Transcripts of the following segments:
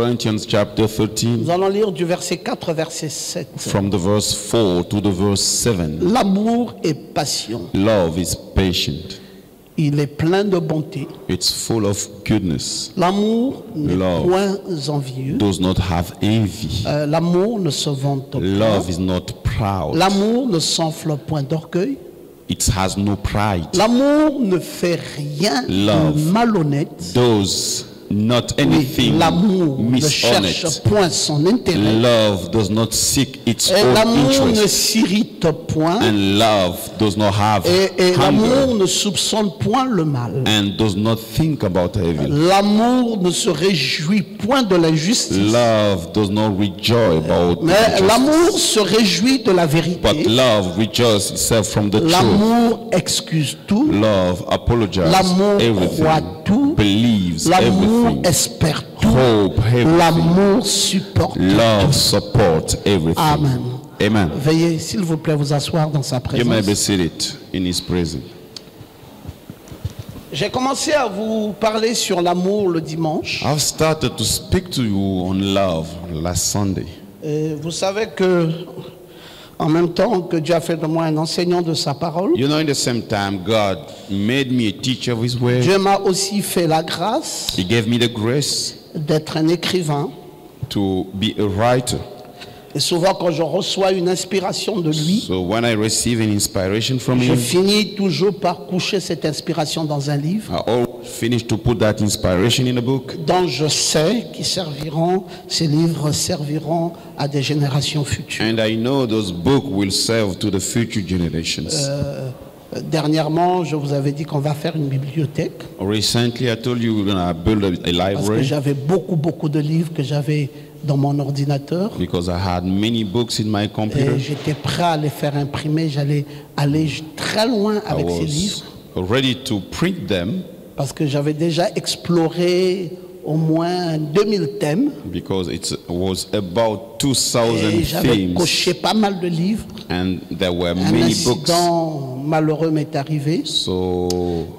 Corinthians chapter 13, Nous allons lire du verset 4 au verset 7. from the verse 4 to the verse 7. L'amour est patient. Love is patient. Il est plein de bonté. It's full of goodness. L'amour n'est Love point envieux. does not have envy. L'amour ne se vante point. Love is not proud. L'amour ne s'enfle point d'orgueil. It has no pride. L'amour ne fait rien Love de malhonnête. Does not Oui, anything l'amour ne cherche dishonest. point son intérêt. Love does not seek its Et own l'amour ne interest. s'irrite point. And love does not have Et hunger. l'amour ne soupçonne point le mal. And does not think about evil. L'amour ne se réjouit point de l'injustice. Love does not rejoice about Mais injustice. l'amour se réjouit de la But vérité. love rejoices itself from the truth. L'amour excuse tout. Love apologizes L'amour everything, croit tout. believes L'amour everything, espère tout. hope everything, L'amour supporte love tout. supports everything. Amen. Amen. Veuillez, s'il vous plaît, vous asseoir dans sa You may be présence. seated in His presence. J'ai commencé à vous parler sur l'amour le dimanche. I've started to speak to you on love last Sunday. Et vous savez que, en même temps que Dieu a fait de moi un enseignant de sa parole, You know, in the same time, God made me a teacher of His word. Dieu m'a aussi fait la grâce He gave me the grace d'être un écrivain. to be a writer. Et souvent, quand je reçois une inspiration de lui, So when I receive an inspiration from je Him, finis toujours par coucher cette inspiration dans un livre I always finish to put that inspiration in a book, dont je sais qu'ils serviront, ces livres serviront à des générations futures. and I know those books will serve to the future generations. Dernièrement, je vous avais dit qu'on va faire une bibliothèque Recently, I told you we're going to build a parce que library j'avais beaucoup de livres que j'avais dans mon ordinateur. because I had many books in my Et computer. j'étais prêt à les faire imprimer. J'allais aller très loin I avec ces livres was ready to print them parce que j'avais déjà exploré au moins 2000 thèmes because it was about et 2,000 j'avais themes, coché pas mal de livres. and there were Un many books. incident malheureux m'est arrivé. So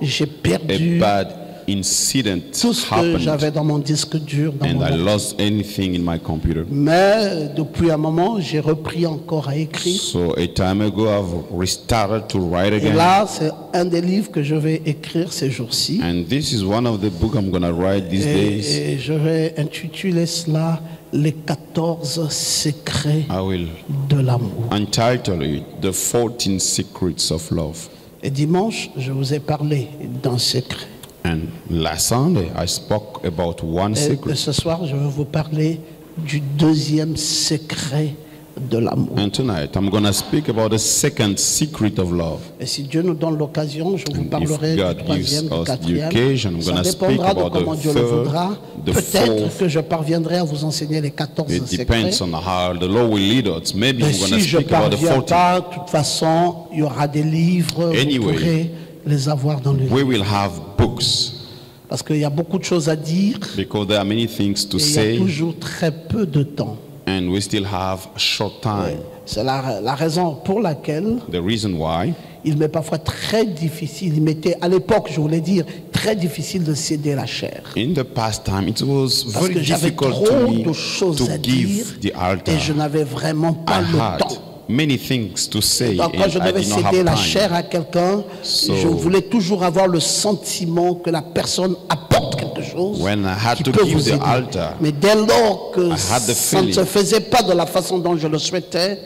J'ai a perdu bad incident tout ce que happened, j'avais dans mon disque dur. Dans and mon I ordinateur. lost anything in my computer. Mais depuis un moment, j'ai repris encore à écrire. So a time ago, I've restarted to write Et again. là, c'est un des livres que je vais écrire ces jours-ci. And this is one of the books I'm going to write these days. Et je vais intituler cela Les 14 secrets I will de l'amour. untitle it The 14 Secrets of Love. Et dimanche, je vous ai parlé d'un secret. And last Sunday, I spoke about one Et secret. ce soir, je vais vous parler du deuxième secret de l'amour. And tonight, I'm going to speak about the second secret of love. Et si Dieu nous donne l'occasion, je vous And parlerai if du God gives troisième, du us the quatrième. occasion, I'm Ça going to speak dépendra de about comment the Dieu le third, voudra. the Peut-être fourth. que je parviendrai à vous enseigner les 14 It secrets. depends on how the Lord will lead us. Maybe Et I'm going to si je ne speak about the parviens 14. pas, de toute façon, il y aura des livres, Anyway, vous pourrez les avoir dans le livre. We will have books Parce qu'il y a beaucoup de choses à dire because there are many things to et il y a say, toujours très peu de temps. and we still have short time. C'est la raison pour laquelle The reason why il m'est parfois très difficile, il m'était à l'époque, je voulais dire, très difficile de céder la chair. in the past time it was Parce very que j'avais difficult trop to me de choses à to dire give the altar. et je n'avais vraiment pas I le had temps. many things to say Donc quand and je I devais did not céder have la time. chair à quelqu'un, So- je voulais toujours avoir le sentiment que la personne apporte quelque chose When I had qui to peut give vous the aider. altar, Mais dès lors que had the ça ne feeling. se faisait pas de la façon dont je le souhaitais,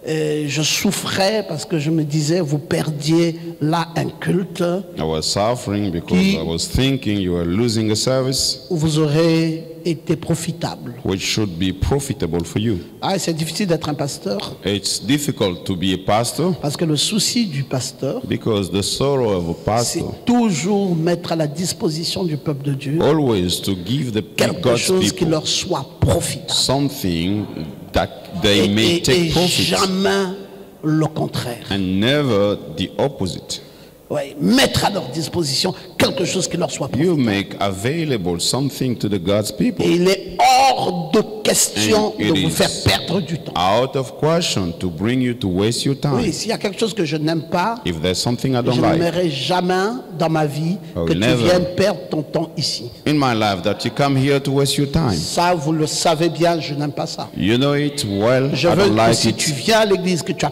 je souffrais parce que je me disais, vous perdiez là un culte I was suffering because Qui- I was thinking you were losing a service où vous aurez été profitable. which should be profitable for you. Ah, c'est difficile d'être un pasteur It's difficult to be a pastor parce que le souci du pasteur, because the sorrow of a c'est pastor toujours mettre à la disposition du peuple de Dieu always to give the quelque God's chose qui people leur soit profitable. something that they may Et take profit jamais le contraire. and never the opposite. Ouais, mettre à leur disposition quelque chose qui leur soit profitable. You make available something to the God's people. Et il est hors de question And de it vous is faire perdre du temps. out of question to bring you to waste your time. Oui, s'il y a quelque chose que je n'aime pas, If there's something I je don't like n'aimerais jamais dans ma vie I will que tu never. viennes perdre ton temps ici. in my life, that you come here to waste your time. Ça, vous le savez bien, je n'aime pas ça. You know it well. Je I veux don't que like si tu it. viens à l'église, que tu as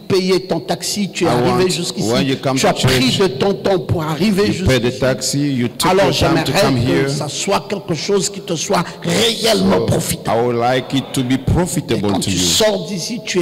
payé ton taxi, tu es I arrivé want, jusqu'ici, when you come tu as to pris church, de ton temps pour arriver You pay the jusqu'ici. taxi. You took Alors your time to come j'aimerais here. que ça soit quelque chose qui te soit réellement So, profitable. I would like it to be Et profitable quand to tu you. sors d'ici, tu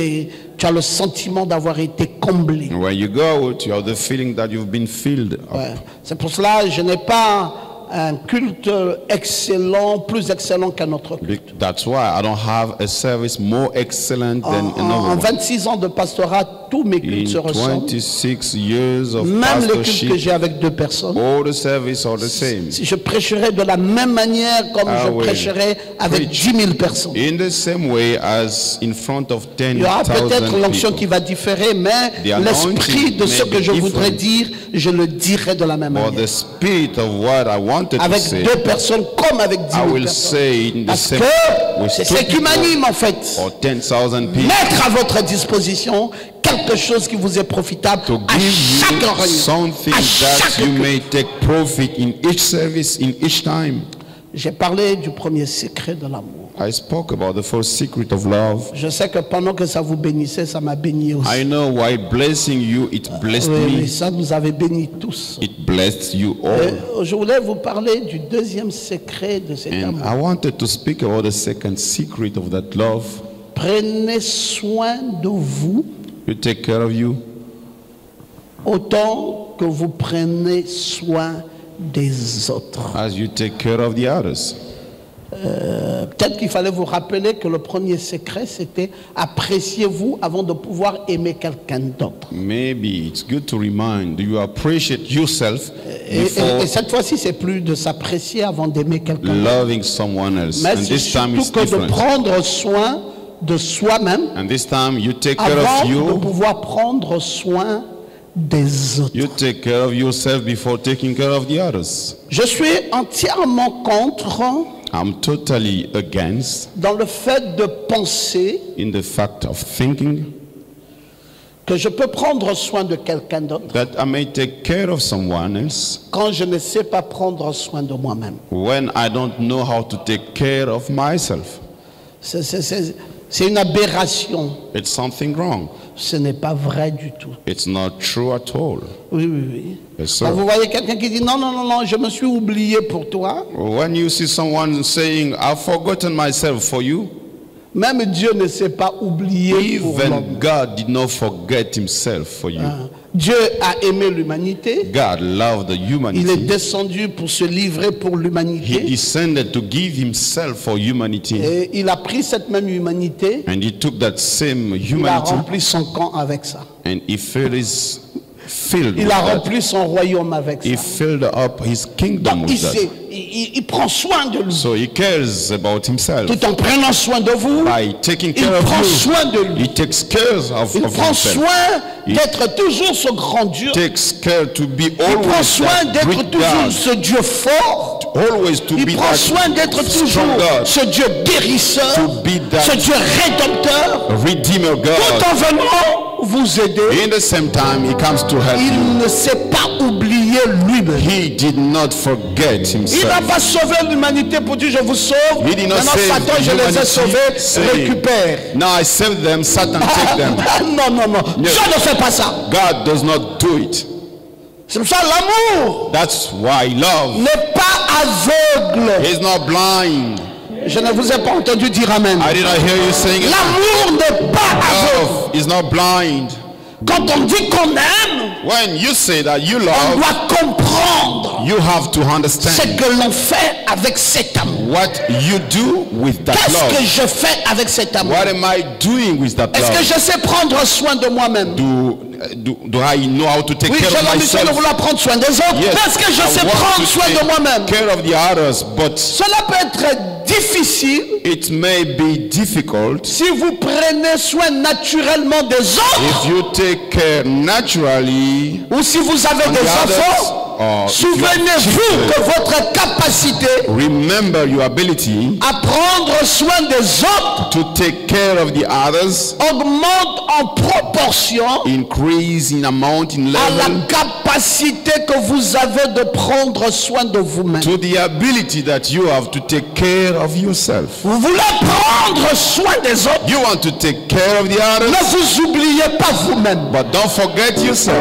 as le sentiment d'avoir été comblé. When you go out, you have the feeling that you've been filled up. Ouais. C'est pour cela que je n'ai pas un culte excellent, plus excellent qu'un autre culte. That's why I don't have a service more excellent than En another one. 26 ans de pastorat, tous mes cultes se In ressemblent. 26 years of Même les cultes que pastorship, j'ai avec 2 personnes. all the services are the same. Si je prêcherais de la même manière comme I je will prêcherais avec preach 10 000 personnes. In the same way as in front of Il y aura peut-être 10,000 l'onction qui people. va différer, mais The anointing l'esprit de ce may que be je voudrais different. dire, je le dirai de la même Or manière. the spirit of what I wanted to Avec say, 2 personnes comme avec 10 I 000 will personnes. say in the Parce same que with c'est 2 ce qui people m'anime en fait. or 10,000 people. Mettre à votre disposition quelque chose qui vous est profitable To à give chaque you réunion, something à that chaque you culte. may take profit in each service, in each time. J'ai parlé du premier secret de l'amour. I spoke about the first secret of love. Je sais que pendant que ça vous bénissait, ça m'a béni aussi. I know why blessing you, it blessed Oui, me. ça nous avait bénis tous. It blessed you all. Je voulais vous parler du deuxième secret de cet And amour. I wanted to speak about the second secret of that love. Prenez soin de vous You take care of you autant que vous prenez soin des autres. as you take care of the others. Peut-être qu'il fallait vous rappeler que le premier secret, c'était appréciez-vous avant de pouvoir aimer quelqu'un d'autre. Maybe it's good to remind you appreciate yourself Et before cette fois-ci, c'est plus de s'apprécier avant d'aimer quelqu'un d'autre. loving someone else. Mais And c'est this time surtout it's que de different. prendre soin de soi-même And this time you take care avant of de you. pouvoir prendre soin des autres. You take care of yourself before taking care of the others. Je suis entièrement contre I'm totally against dans le fait de penser in the fact of thinking que je peux prendre soin de quelqu'un d'autre that I may take care of someone else quand je ne sais pas prendre soin de moi-même. when I don't know how to take care of myself. C'est une aberration. It's something wrong. Ce n'est pas vrai du tout. It's not true at all. Oui, oui, oui. Yes, sir. Quand vous voyez quelqu'un qui dit non, non, non, non, je me suis oublié pour toi, When you see someone saying, I've forgotten myself for you, même Dieu ne s'est pas oublié pour l'homme. even God did not forget himself for you. Dieu a aimé l'humanité. God loved the Il est humanity. descendu pour se livrer pour He l'humanité. descended to give himself for humanity. Et il a pris cette même humanité. And he took that same Il a humanity rempli son camp avec ça. and he filled with Il a that. rempli son royaume avec He ça. filled up his kingdom Donc with that. il prend soin de lui. So he cares about himself. Tout en prenant soin de vous, By taking il care of prend you, soin de lui. he takes care of Il prend himself. soin d'être toujours ce grand Dieu. Takes care to be Il prend always soin that d'être great toujours God. ce Dieu fort. Always to Il be prend that soin d'être strong toujours God. ce Dieu guérisseur, To be that ce Dieu rédempteur, Redeemer tout God. en venant vous aider. In the same time, he comes to help you. Il ne s'est pas oublié lui-même. He did not forget Il n'a himself. pas sauvé l'humanité pour dire je vous sauve. He did not Maintenant save Satan, je les ai humanity, sauvés, saying, récupère. Now I save them, Satan take them. Non, non, non. Dieu ne fait pas ça. God does not do it. C'est pour ça l'amour That's why love n'est pas aveugle. is not blind. Je ne vous ai pas entendu dire amen. I did not hear you saying it. L'amour n'est pas aveugle. Love is not blind. Quand on dit qu'on aime, When you say that you on love, doit comprendre you have to ce understand que l'on fait avec cet amour. what you do with that Qu'est-ce que love. je fais avec cet amour? What am I doing with that Est-ce que love? je sais prendre soin de moi-même? Do I know how to take Oui, care j'ai of l'ambition de myself? vouloir prendre soin des autres. Yes, Mais est-ce que je I sais want prendre to soin de take moi-même? care of the others, but Cela peut être difficile it may be difficult si vous prenez soin naturellement des if autres you take care naturally ou si vous avez of des the enfants others, Souvenez-vous que votre capacité remember your ability à prendre soin des autres to take care of the others augmente en proportion increase in amount, in à la level, capacité que vous avez de prendre soin de vous-même. to the ability that you have to take care of yourself. Vous voulez prendre soin des autres, You want to take care of the ne others, vous oubliez pas vous-même. but don't forget yourself.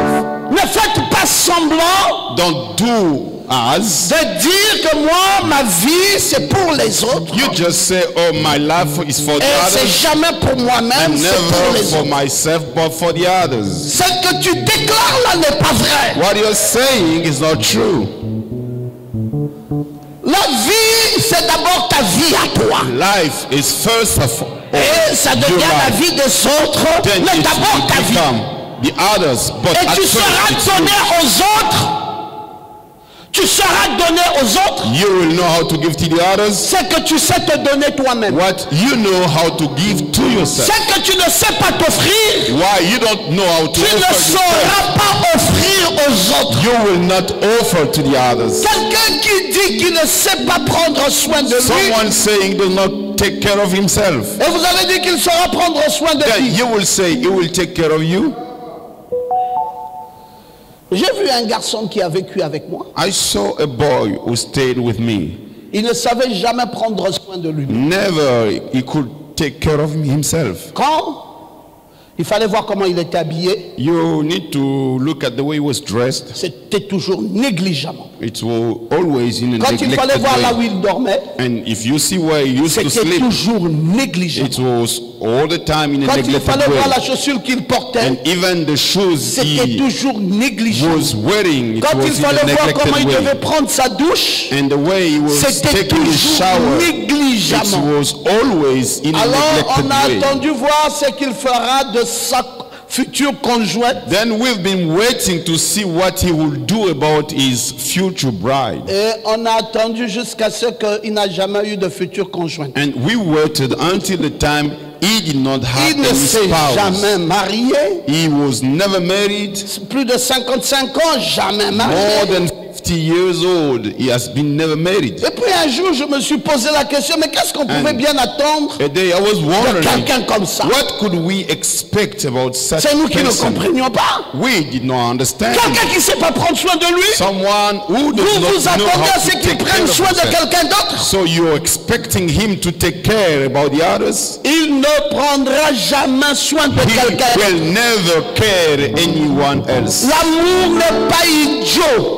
Ne faites pas semblant Don't do as. de dire que moi, ma vie, c'est pour les autres. You just say, oh, my life is for the Et c'est others, jamais pour moi-même, and c'est pour never les for autres. myself, but for the others. Ce que tu déclares là n'est pas vrai. What you're saying is not true. La vie, c'est d'abord ta vie à toi. Life is first of all Et ça your devient la life. vie des autres, Then mais it d'abord ta will vie. become the others, but Et at tu first seras it's donné aux autres. Tu seras donné aux autres you will know how to give to the others ce que tu sais te donner toi-même. what you know how to give to yourself. Ce que tu ne sais pas t'offrir, Why you don't know how to tu ne offer yourself, sauras pas offrir aux autres. you will not offer to the others. Quelqu'un qui dit qu'il ne sait pas prendre soin de lui, Someone saying does not take care of himself, et vous avez dit qu'il saura prendre soin de then lui. you will say he will take care of you. J'ai vu un garçon qui a vécu avec moi. I saw a boy who stayed with me. Il ne savait jamais prendre soin de lui. Never he could take care of himself. Quand il fallait voir comment il était habillé, You need to look at the way he was dressed. c'était toujours négligemment. It was always in a Quand il fallait neglected voir là où way. il dormait, And if you see where he used to c'était sleep, toujours négligemment. it was all the time in a Quand il neglected fallait voir la way. chaussure qu'il portait, And even the shoes c'était he toujours négligemment. was wearing, it Quand il was in a fallait voir comment il neglected devait way. prendre sa douche, And the way he was c'était taking his toujours shower, it négligemment. was always in a Alors on neglected a way. attendu voir ce qu'il fera de sa future conjointe. Then we've been waiting to see what he will do about his future bride. Et on a attendu jusqu'à ce qu'il n'a jamais eu de future conjointe. And we waited until the time he did not have Il ne any s'est spouse. jamais marié. He was never married. Plus de 55 ans, jamais More marié. than 50 years old, he has been never married. Et puis un jour, je me suis posé la question, mais qu'est-ce qu'on pouvait bien attendre A day I was de wondering, quelqu'un comme ça? what could we expect about such C'est nous qui ne person? comprenions pas. We did not understand. Quelqu'un qui ne sait pas prendre soin de lui, Someone who does vous not vous know attendez how à ce to qu'il take care prenne of soin de himself. quelqu'un d'autre. So you're expecting him to take care about the others? Il ne prendra jamais soin de He quelqu'un. will never care anyone else. L'amour n'est pas idiot.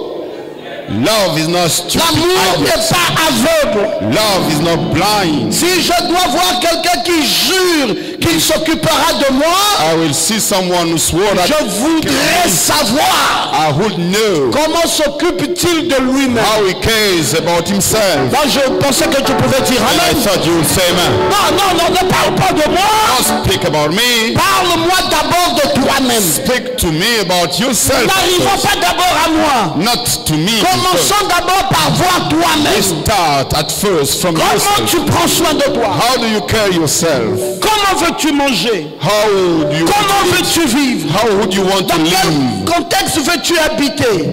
Love is not stupid. L'amour n'est pas aveugle. Love is not blind. Si je dois voir quelqu'un qui jure qu'il s'occupera de moi, I will see someone who swore that je voudrais savoir I would know comment s'occupe-t-il de lui-même. how he cares about himself. Moi, je pensais que tu pouvais dire And I amen. thought you would say, man, Non, ne parle pas de moi. don't speak about me. Parle-moi d'abord de toi-même. Speak to me about yourself. N'arrivons pas d'abord à moi. Not to me. Commençons d'abord par voir toi-même. Start at first from Comment yourself. tu prends soin de toi? How do you care yourself? Comment veux-tu manger? How do you Comment eat? veux-tu vivre? How would you want to Dans quel live? contexte veux-tu habiter?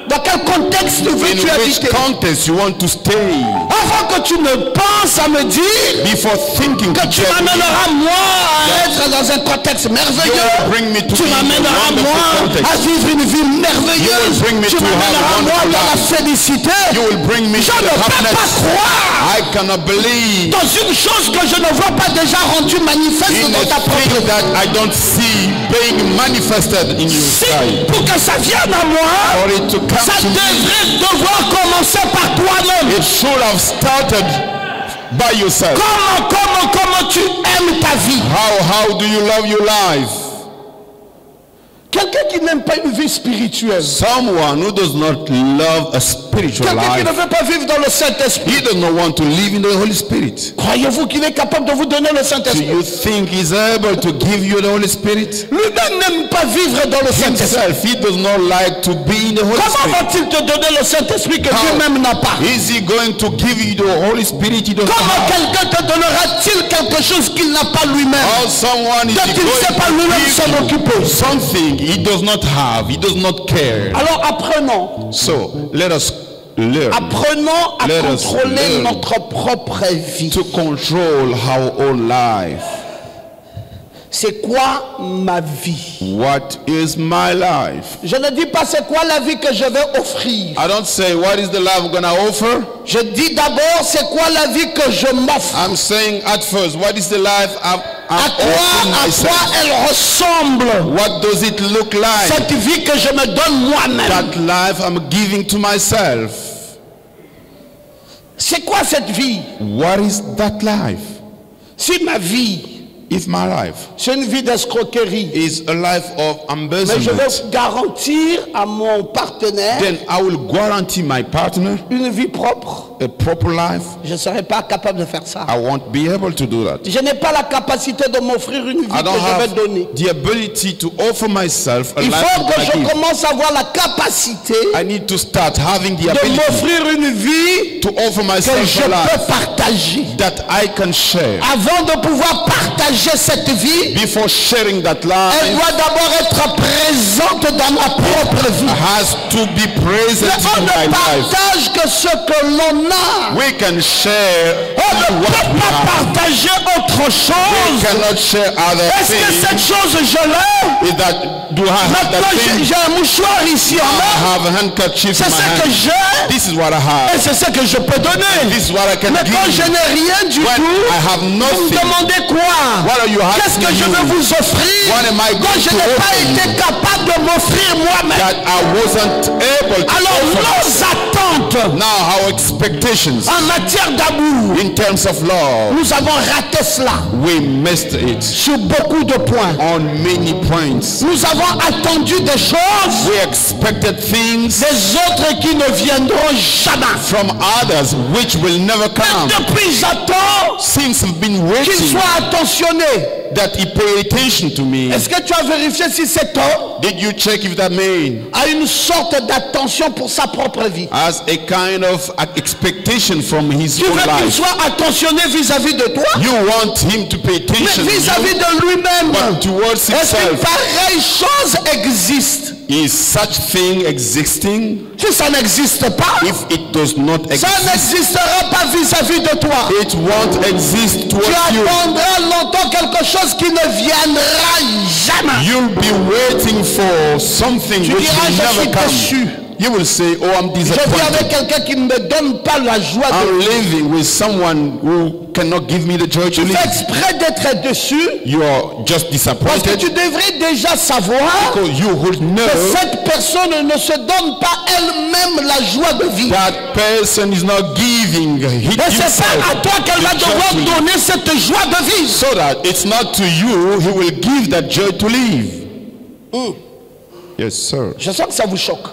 Dans quel contexte In veux-tu which habiter? context you want to stay? Avant que tu ne penses à me dire Before thinking que to tu tell me, m'amèneras moi à être dans un contexte you merveilleux. will bring me to Tu be in a m'amèneras wonderful moi à context. vivre une vie You merveilleuse. will bring me Tu to have a m'amèneras moi wonderful dans la life. félicité. You will bring me Je to ne the peux pas happiness. croire I cannot believe dans une chose que je ne vois pas déjà rendue manifeste in dans ta a propre thing that I don't see being manifested in your Si, side. pour que ça vienne à moi, For it to come ça to me, devrait devoir commencer par toi-même. it should have started by yourself. Comment tu aimes ta vie? How do you love your life? Quelqu'un qui n'aime pas une vie spirituelle. Someone who does not love a spiritual Quelqu'un qui ne life, veut pas vivre dans le Saint-Esprit. he does not want to live in the Holy Spirit. Croyez-vous qu'il est capable de vous donner le Do Saint-Esprit? you think he's able to give you the Holy Spirit? Lui-même n'aime pas vivre dans le Saint-Esprit. Himself, he does not like to be in the Holy Comment Spirit. va-t-il te donner le Saint-Esprit que How lui-même n'a pas? is he going to give you the Holy Spirit he does not Comment have? quelqu'un te donnera-t-il quelque chose qu'il n'a pas lui-même? How someone is Quand il ne sait pas going lui-même to s'en occuper. something he does not have, he does not care. Alors apprenons. So let us learn Apprenons à Let us contrôler learn notre propre vie. to control our own life. C'est quoi ma vie? What is my life? Je ne dis pas c'est quoi la vie que je vais offrir. I don't say what is the life I'm gonna offer. Je dis d'abord c'est quoi la vie que je m'offre. I'm saying at first, what is the life I'm À quoi offering myself? elle ressemble? What does it look like? Cette vie que je me donne moi-même. That life I'm giving to myself. C'est quoi cette vie? What is that life? Si ma vie, If my life c'est une vie d'escroquerie, is a life of mais je embezzlement, vais garantir à mon partenaire then I will guarantee my partner une vie propre. a proper life. Je ne serai pas capable de faire ça. I won't be able to do that. Je n'ai pas la capacité de m'offrir une vie I que don't je vais have donner. the ability to offer myself a Il life faut que that I je give. commence à avoir la capacité I need to start having the de ability m'offrir une vie to offer que myself je a life peux partager. that I can share. Avant de pouvoir partager cette vie, Before sharing that elle life, doit d'abord être présente dans ma propre vie. has to be present Mais on in ne my life. partage que ce que l'on a. We can share On ne what peut we pas have. partager autre We chose. cannot share other Est-ce que things. cette chose, je l'ai? Is that do I have Maintenant, that thing? j'ai un mouchoir ici en I main. have a handkerchief C'est in my ce que hand. j'ai. This is what I Et have. c'est ce que je peux donner. This is what I can Mais quand je give. n'ai rien du When tout, I have vous me nothing, demandez quoi? what are you Qu'est-ce que asking je you? veux vous offrir What am I quand going je to n'ai pas offer you? été capable de m'offrir moi-même? That I wasn't able to Alors offer. nos attentes Now our expectations en matière d'amour, in terms of love, nous avons raté cela we missed it sur beaucoup de points. on many points. Nous avons attendu des choses We expected things des autres qui ne viendront jamais. from others which will never come. Depuis j'attends Since I've been qu'il waiting soit attentionné. that he pay attention to me. Est-ce que tu as vérifié si cet homme Did you check if that man a une sorte d'attention pour sa propre vie? has a kind of expectation from his Tu own veux qu'il life? soit attentionné vis-à-vis de toi, You want him to pay mais attention to vis-à-vis you, de lui-même. but towards Est-ce qu'une himself. pareille chose existe? Is such thing existing? Si ça n'existe pas, If it does not ça exist, n'existera pas vis-à-vis de toi. it won't exist Tu towards you. attendras longtemps quelque chose qui ne viendra jamais. You'll be waiting for something Tu which diras, will je never suis come. déçu. You will say, oh, I'm Je vis avec disappointed. quelqu'un qui ne me donne pas la joie I'm de... living with someone who cannot give me the joy to Tu fais live. exprès d'être déçu You are just parce que disappointed tu devrais déjà savoir because you would que know cette personne ne se donne pas elle-même la joie de vivre. that person is not giving Et c'est himself pas à toi qu'elle va the joy devoir to live. donner cette joie de vivre. So that it's not to you he will give that joy to live. Yes, sir. Je sens que ça vous choque.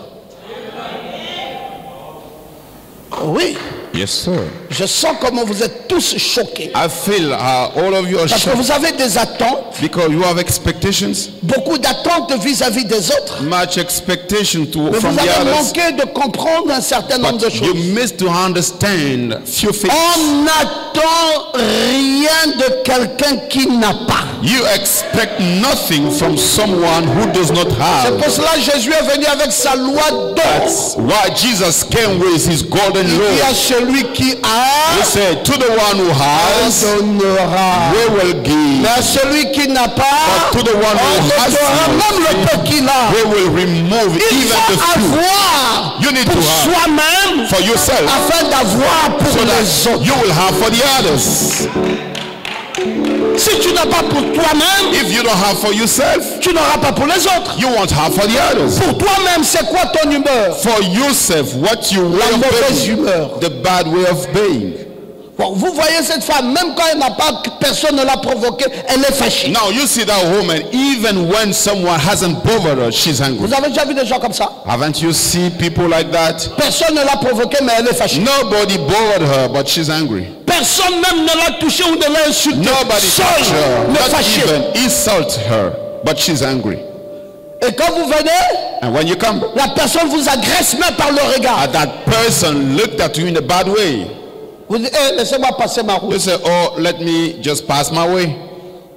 Oui, Yes, sir. je sens comment vous êtes tous choqués. I feel all of you are Parce que shocked vous avez des attentes, because you have expectations, beaucoup d'attentes vis-à-vis des autres. much expectation Mais from vous the avez others. manqué de comprendre un certain nombre de But you choses. miss to understand few things. On n'attend rien de quelqu'un qui n'a pas. You expect nothing from someone who does not C'est have. pour cela que Jésus est venu avec sa loi d'or. That's why Jesus came with his golden Il dit law. à celui qui He a, said, to the one who on has, donnera. we will give. Mais à celui qui n'a pas, But to the one on who has donnera même le peu qu'il a. we will remove Il even faut the few. avoir You need to pour have soi-même for yourself afin d'avoir pour so les that autres. you will have for the others. Si tu n'as pas pour toi-même, If you don't have for yourself, tu n'auras pas pour les autres. you won't have for the others. Pour toi-même, c'est quoi ton humeur? For yourself, what you way La of mauvaise being, humeur. the bad way of being. Bon, vous voyez cette femme, même quand elle n'a pas, personne ne l'a provoquée, elle est fâchée. Now you see that woman, even when someone hasn't bothered her, she's angry. Vous avez déjà vu des gens comme ça? Haven't you seen people like that? Personne ne l'a provoquée, mais elle est fâchée. Nobody bothered her, but she's angry. Personne même ne l'a touchée ou ne l'a insultée. Nobody Seule, touched her, mais not fâchée. even insult her, but she's angry. Et quand vous venez, And when you come, la personne vous agresse même par le regard. and that person looked at you in a bad way. Vous dites, eh, laissez-moi passer ma You route. say, oh, let me just pass my way.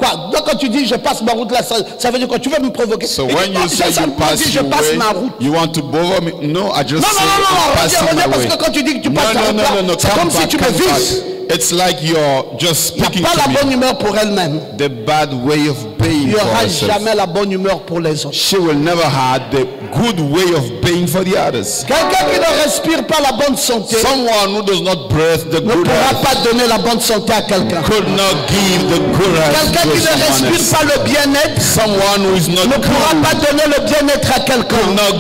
Quoi? Donc quand tu dis je passe ma route là, ça veut dire quoi? Tu veux me provoquer? So when you say you pass je your passe way, ma route. you want to bother me? No, I just say Non, passing reviens, my parce way. que quand tu dis que tu passes No, ta route là, no, c'est come comme si back, tu me come vises. back. It's like you're just Il n'y speaking a pas to la me. bonne humeur pour elle-même. The bad way of Il paying n'y for aura herself. jamais la bonne humeur pour les autres. She will never have the good way of paying for the others. Quelqu'un qui ne respire pas la bonne santé Someone who does not breathe the ne good pourra health pas donner la bonne santé à quelqu'un. could not give the good health Quelqu'un to qui ne someone respire else. pas le bien-être Someone who is not ne pourra good pas donner le bien-être à could quelqu'un. not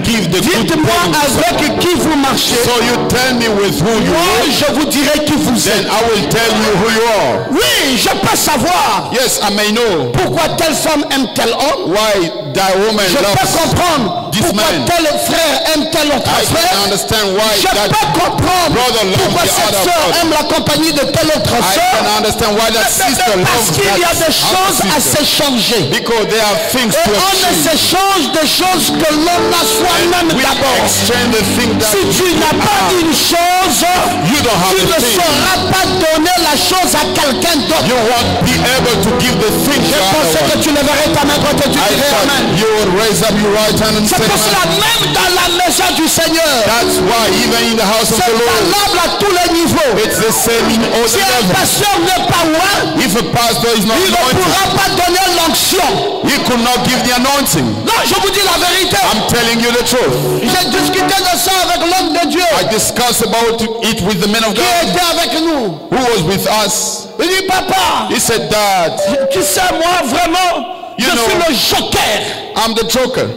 give the good Dites-moi thing to avec someone. qui vous marchez. So you tell me with who you Moi, are, je vous dirai qui vous then êtes. I will tell you who you are. Oui, je peux savoir Yes, I may know pourquoi telle femme aime tel homme. why that woman Je peux loves comprendre this pourquoi man. tel frère aime tel autre I can frère. understand why Je that peux comprendre brother loves pourquoi the cette other sœur brother. aime la compagnie de telle autre I sœur. can understand why that sister Parce loves qu'il y a that des choses à other sister. s'échanger. Because there are things Et to on ne exchange. s'échange des choses que l'on a soi-même We d'abord. exchange the thing that Si tu n'as pas une chose, you don't have tu the ne thing. sauras pas donner la chose à quelqu'un d'autre. You won't be able to give the thing to Je pensais other que one. tu lèverais ta main quand tu I dirais thought Amen. you would raise up your right hand and C'est say pour cela, amen. même dans la maison du Seigneur, That's why even in the house of c'est the Lord, valable à tous les niveaux. it's the same in all Si the un levels. pasteur n'est pas loin, If a pastor is not il ne anointed, pourra pas donner l'onction. he could not give the anointing. Non, je vous dis la vérité. I'm telling you the truth. J'ai discuté de ça avec l'homme de Dieu I discussed about it with the men of qui God était avec nous. who was with us. Il dit, papa, He said, Dad, tu sais, moi, vraiment, je You know- suis le joker. I'm the joker.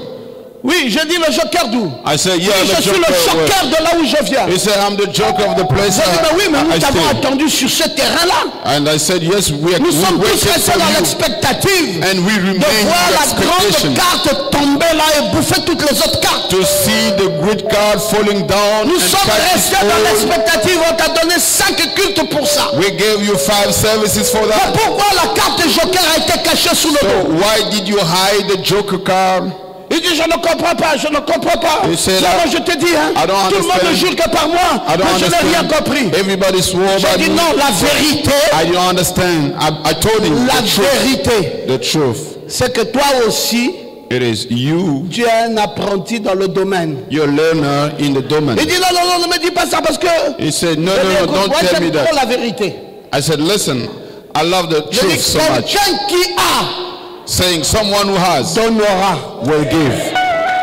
Oui, j'ai dit le joker d'où? I said, yeah, Je the suis le joker. joker de là où je viens. He said, I'm the joker of the place J'ai dit, mais oui, mais I nous t'avons stay. attendu sur ce terrain-là. And I said, yes, we Nous sommes tous waited restés for dans you. l'expectative And we de remain voir in la grande expectation carte tomber là et bouffer toutes les autres cartes. to see the great card falling down Nous and sommes catch restés its dans hold. l'expectative. On t'a donné 5 cultes pour ça. We gave you 5 services for Mais that. pourquoi la carte joker a été cachée sous le So dos? why did you hide the joker card? Il dit, je ne comprends pas, je ne comprends pas. He said, Moi, je te dis, hein, I don't tout le monde understand. jure que par moi, I don't mais je n'ai rien understand. compris. Everybody swore J'ai by dit me. non, la vérité, I don't understand. I told him la the truth. vérité, The truth. c'est que toi aussi, It is you, tu es un apprenti dans le domaine. you're a learner in the domain. Il dit non, non, non, ne me dis pas ça parce que... He said, no, Je dis, no, no, écoute, don't moi, tell me j'aime trop that. la vérité. I said, listen, I love the Je dis, truth so much. quelqu'un qui a, Saying someone who has donnera. will give.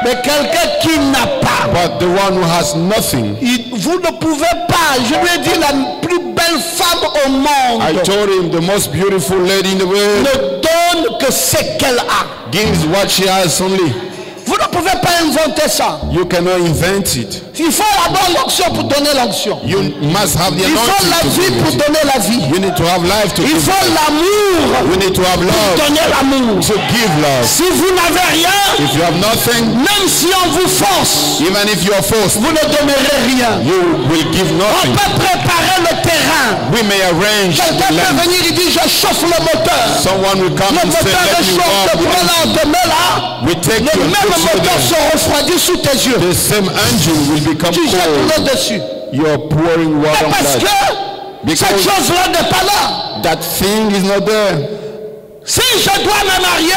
Mais quelqu'un qui n'a pas, But the one who has nothing, vous ne pouvez pas. Je lui ai dit la plus belle femme au I monde told him the most beautiful lady in the world ne donne que ce qu'elle a. gives what she has only. Vous ne pouvez pas inventer ça. You cannot invent it. Il faut d'abord l'onction pour donner l'onction. You must have the Il faut anointing la to vie give pour it. donner la vie. You need to have life to Il give faut it. l'amour We need to have pour love donner l'amour. to give love. Si vous n'avez rien, If you have nothing, même si on vous force, even if you are forced, vous ne donnerez rien. you will give On nothing. peut préparer le terrain. We may arrange Quelqu'un the peut land. venir, il dit je chauffe le moteur. Someone will come Le and say, moteur let est me chauffe, walk. te prend là, on te met là. We take Le you and même put you moteur there. se refroidit sous tes yeux. The same engine will become Tu jettes cold. l'eau dessus. You are pouring water on Parce that. que cette Because chose-là n'est pas là. that thing is not there. Si je dois me marier,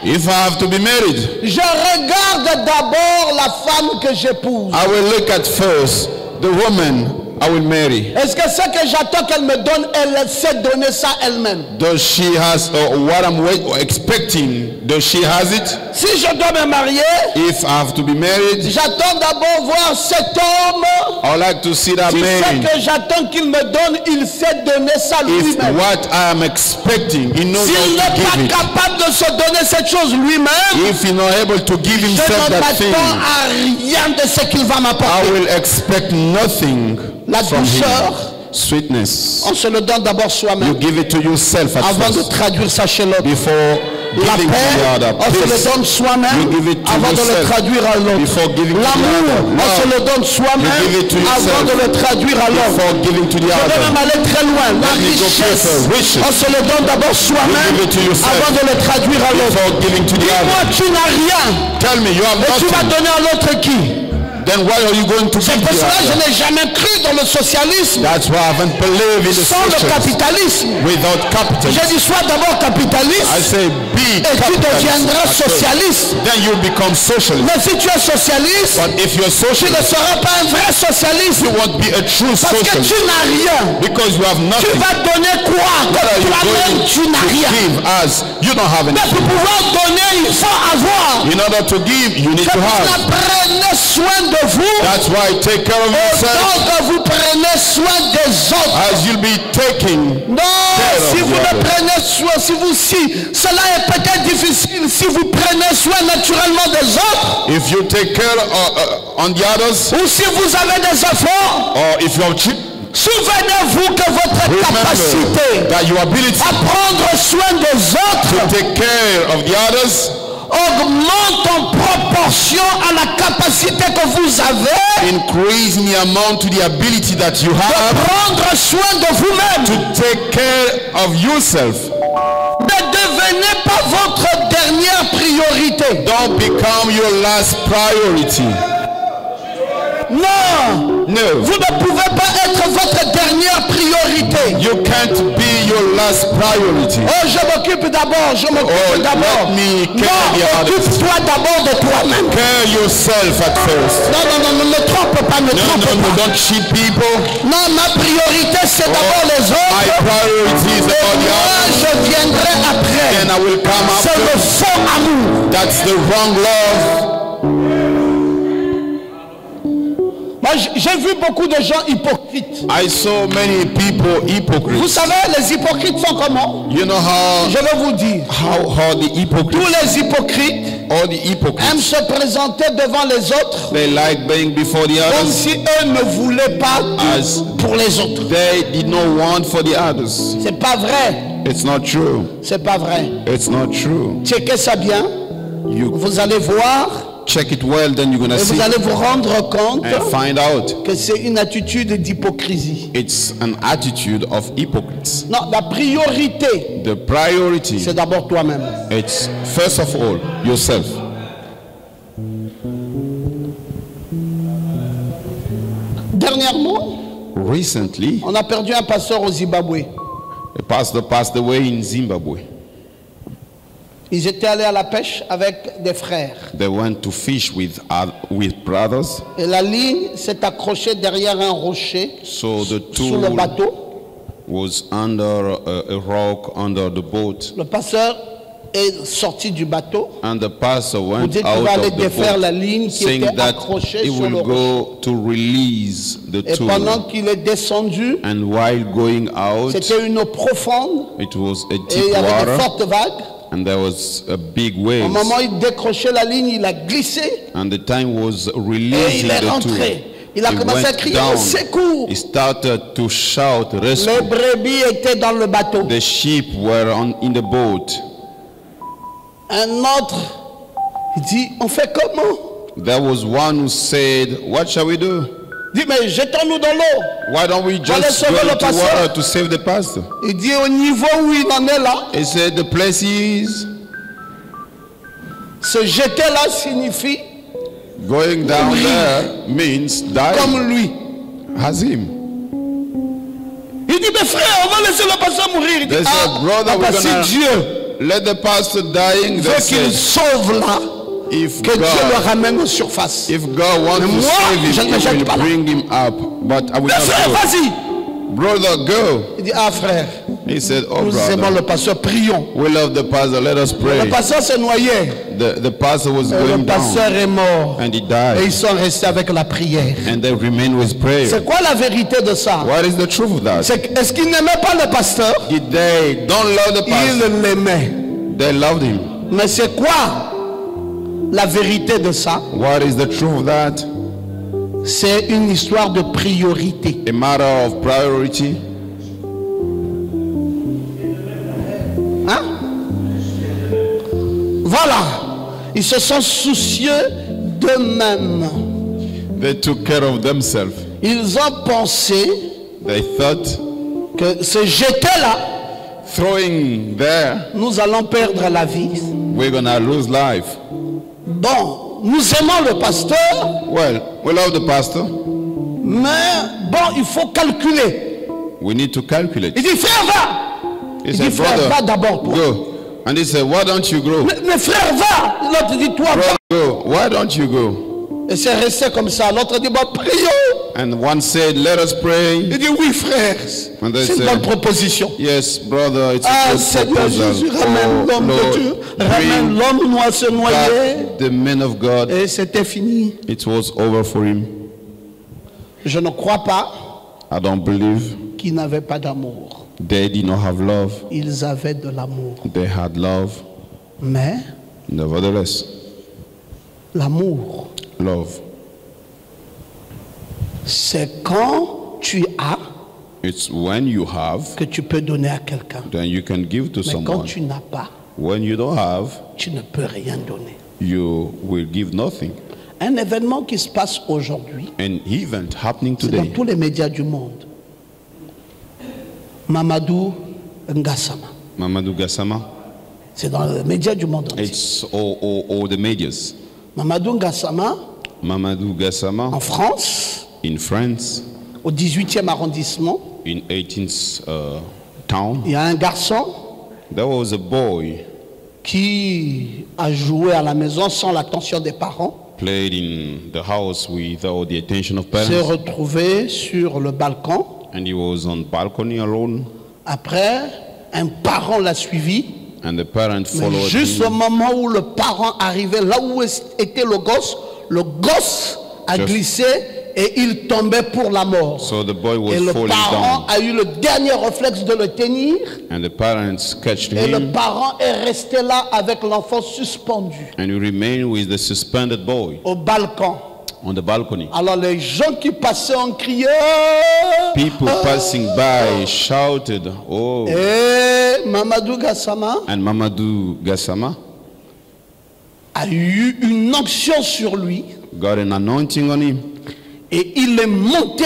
If I have to be married, je regarde d'abord la femme que j'épouse. I will look at first the woman I will marry. Est-ce que ce que j'attends qu'elle me donne, elle sait donner ça elle-même? Does she has what I'm expecting? Does she has it? Si je dois me marier, If I have to be married, j'attends d'abord voir cet homme. I like to see that Si ce man. que j'attends qu'il me donne, il sait donner ça If lui-même. what I am expecting, he knows S'il how n'est to pas give it. capable de se donner cette chose lui-même, If he's not able to give je himself ne that thing, m'attends à rien de ce qu'il va I m'apporter. will expect nothing La from douceur, him. Sweetness. on se le donne d'abord You soi-même give it to yourself at avant de first. traduire ça chez l'autre. Before La giving to the paix, other. on se le Peace. donne soi-même You give it to avant de le yourself. traduire à l'autre. Before giving to the L'amour, other. on se Love. le donne soi-même You give it to avant yourself. de le traduire à l'autre. Before giving to the Je vais même other. aller très loin. La Let me go richesse, further. Riches. on se le donne d'abord You soi-même give it to yourself. avant de le traduire à l'autre. Before giving to the Dis-moi, other. tu n'as rien Tell me, you have et tu vas nothing. donner à l'autre qui? then why are you going to C'est give pour the cela que je other? n'ai jamais cru dans le socialisme That's why I haven't believed in the sans le socialism capitalisme. without J'ai capitalism. dit sois d'abord I capitaliste say be et tu deviendras capitalist. socialiste. Then you become socialist. Mais si tu es socialiste, But if you're tu ne socialist, seras pas un vrai socialiste you won't be a true parce que socialist tu n'as rien. because you have Tu nothing. vas donner quoi What are que you toi-même going tu to n'as rien. give as you don't have Mais pour anything? pouvoir donner, il faut avoir. In order to give, you need C'est to pour cela have. prenez soin de vous. That's why take care of yourself Autant que vous prenez soin des autres. as you'll be taking. Non, si of vous the ne others. prenez soin, si cela est peut-être difficile, si vous prenez soin naturellement des autres, If you take care on the others, ou si vous avez des efforts, or if you have children, souvenez-vous que votre capacité remember that your ability à prendre soin des to autres take care of the others augmente en proportion à la capacité que vous avez increase in the amount to the ability that you de have prendre soin de vous-même. to take care of yourself. Ne devenez pas votre dernière priorité. Don't become your last priority. Non, No, vous ne pouvez pas être votre dernière priorité. you can't be your last priority. Oh, je m'occupe d'abord, je m'occupe Oh, d'abord. let me care Non, the others. occupe-toi d'abord de toi-même. Care yourself at first. Non, ne trompe pas, ne No, trompe no, no, pas. don't cheat people. Non, ma priorité c'est d'abord les My autres. priority is Et about the moi, others. je viendrai Then après. I will come C'est le after. faux amour. That's the wrong love. Moi, j'ai vu beaucoup de gens hypocrites. I saw many people Vous hypocrites. savez, les hypocrites sont comment? You know how Je vais vous dire. the Tous hypocrites, les hypocrites all the aiment hypocrites, se présenter devant les autres they like being before the comme others si eux ne voulaient pas as pour les autres. they did not want for the others. C'est pas vrai. It's not true. C'est pas vrai. It's not true. Checkez ça bien. You Vous allez voir check it well, then you're gonna et see vous allez vous rendre compte and find out. que c'est une attitude d'hypocrisie. It's an attitude of hypocrites. Non, la priorité, The priority, c'est d'abord toi-même. it's first of all yourself. Dernièrement, Recently, on a perdu un pasteur au Zimbabwe. a pastor passed away in Zimbabwe. Ils étaient allés à la pêche avec des frères. They went to fish with brothers. Et la ligne s'est accrochée derrière un rocher So the sous le tool bateau. was under a rock under the boat, Le pasteur est sorti du bateau. and the pastor Vous went dites qu'il out va aller of the défaire la boat, ligne qui saying était that accrochée he sur le will rocher. go to release the Et pendant tool. qu'il est descendu, And while going out, c'était une eau profonde it was a et il deep y avait des water, fortes vagues. and there was a big Au wave. moment où il décrochait la ligne, il a glissé And the time was et releasing il est the tool. rentré. Il a He commencé à went crier down. au secours. He started to shout, Les rescue. brebis étaient dans le bateau. The sheep were in the boat. Un autre, il dit, on fait comment? There was one who said, what shall we do? Il dit, mais jetons-nous dans l'eau. Why don't we Allez just sauver go le into pasteur. water to save the pastor? Il dit, au niveau où il en est là, He said, the place he is, se jeter là signifie going down Oui. there means dying comme lui. as him. Il dit, mais frère, on va laisser le pasteur mourir. Il dit, They said, brother, papa, we're si gonna Dieu let the pastor dying. They veut qu'il said, sauve là, if que Dieu le God, ramène en surface. if God wants Mais to moi, save je ne me him, he jette will pas là. bring him up. But I will Mais frère, not go. vas-y. Brother, go. Il dit, ah frère, He said, oh nous aimons brother, le pasteur, prions. we love the pastor. Let us Le pray. pasteur s'est noyé. The pastor was Le going pasteur down est mort. and he Et died. ils sont restés avec la prière. And they remain with prayer. C'est quoi la vérité de ça? What is the truth of that? Est-ce qu'ils n'aimaient pas le pasteur? Did they don't love the pastor? Ils l'aimaient. They loved him. Mais c'est quoi la vérité de ça? What is the truth of that? C'est une histoire de priorité. A matter of priority. Hein? Voilà. Ils se sont soucieux d'eux-mêmes. They took care of themselves. Ils ont pensé They thought que se jeter là, throwing there, nous allons perdre la vie. we're gonna lose life. Bon, nous aimons le pasteur, Well, we love the pastor. mais bon, il faut calculer. We need to calculate. Il dit, frère, va. He Il said, dit, frère, va brother, d'abord. Toi. go. And he said, why don't you grow? Mais frère, va. L'autre dit, toi, va. Brother, go. Why don't you go? Et c'est resté comme ça. L'autre dit, bon, prions. And one said, let us pray. Il dit, oui, frère. And they C'est une said, bonne proposition. yes, brother, it's a Ah, good Seigneur Jésus, proposal. ramène l'homme Lord, de Dieu. Ramène bring l'homme noir se noyer. back the men of God. Et c'était fini. It was over for him. Je ne crois pas I don't believe qu'ils n'avaient pas d'amour. they did not have love. Ils avaient de l'amour. They had love. Mais Nevertheless, l'amour, love. c'est quand tu as It's when you have, que tu peux donner à quelqu'un. then you can give to Mais quand someone. tu n'as pas, When you don't have, tu ne peux rien donner. you will give nothing. Un événement qui se passe aujourd'hui, An event happening c'est dans today. tous les médias du monde. Mamadou Ngassama. Mamadou Gassama. C'est dans les médias du monde entier. It's all the medias. Mamadou Ngassama, Mamadou Gassama en France, in France, au 18e arrondissement, in 18th town. il y a un garçon There was a boy qui a joué à la maison sans l'attention des parents, played in the house without the attention of s'est parents, retrouvé sur le balcon. and he was on balcony alone, Après, un parent l'a suivi. and the parent Mais followed juste au him. moment où le parent arrivait là où était le gosse a Just- glissé et il tombait pour la mort. So the boy was Et le falling parent down, a eu le dernier réflexe de le tenir. and the parents catched Et le him, parent est resté là avec l'enfant suspendu and he remained with the suspended boy au balcon. on the balcony. Alors les gens qui passaient ont crié. People passing by shouted, "Oh!" Et Mamadou Gassama And Mamadou Gassama a eu une onction sur lui got an anointing on him, et il est monté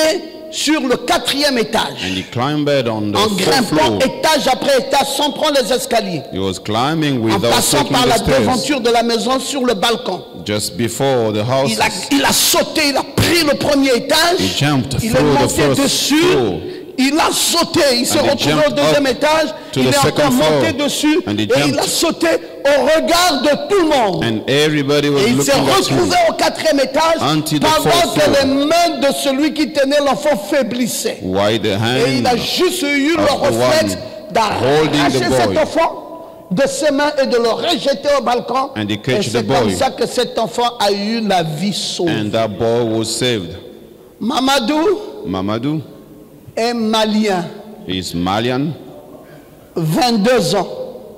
sur le 4e étage. and he climbed on the En fourth grimpant floor. étage après étage sans prendre les escaliers. He was climbing En without passant taking par the la stairs. devanture de la maison sur le balcon. Just before the house, Il a sauté, il a pris le premier étage. he jumped Il est through the monté first dessus. floor. Il a sauté, il s'est And he retrouvé au jumped 2e up étage, to il the est encore second floor. monté dessus And he et il a jumped. sauté au regard de tout le monde. And everybody was Et il s'est looking at retrouvé him au 4e étage Until the pendant fourth que floor. les mains de celui qui tenait l'enfant faiblissaient. while the Et il hand a juste eu le of the réflexe one holding d'arracher the boy. cet enfant de ses mains et de le rejeter au balcon. And he Et catch c'est the comme boy. ça que cet enfant a eu la vie sauve. and that boy was saved. Mamadou Mamadou est malien, is Malian, 22 ans,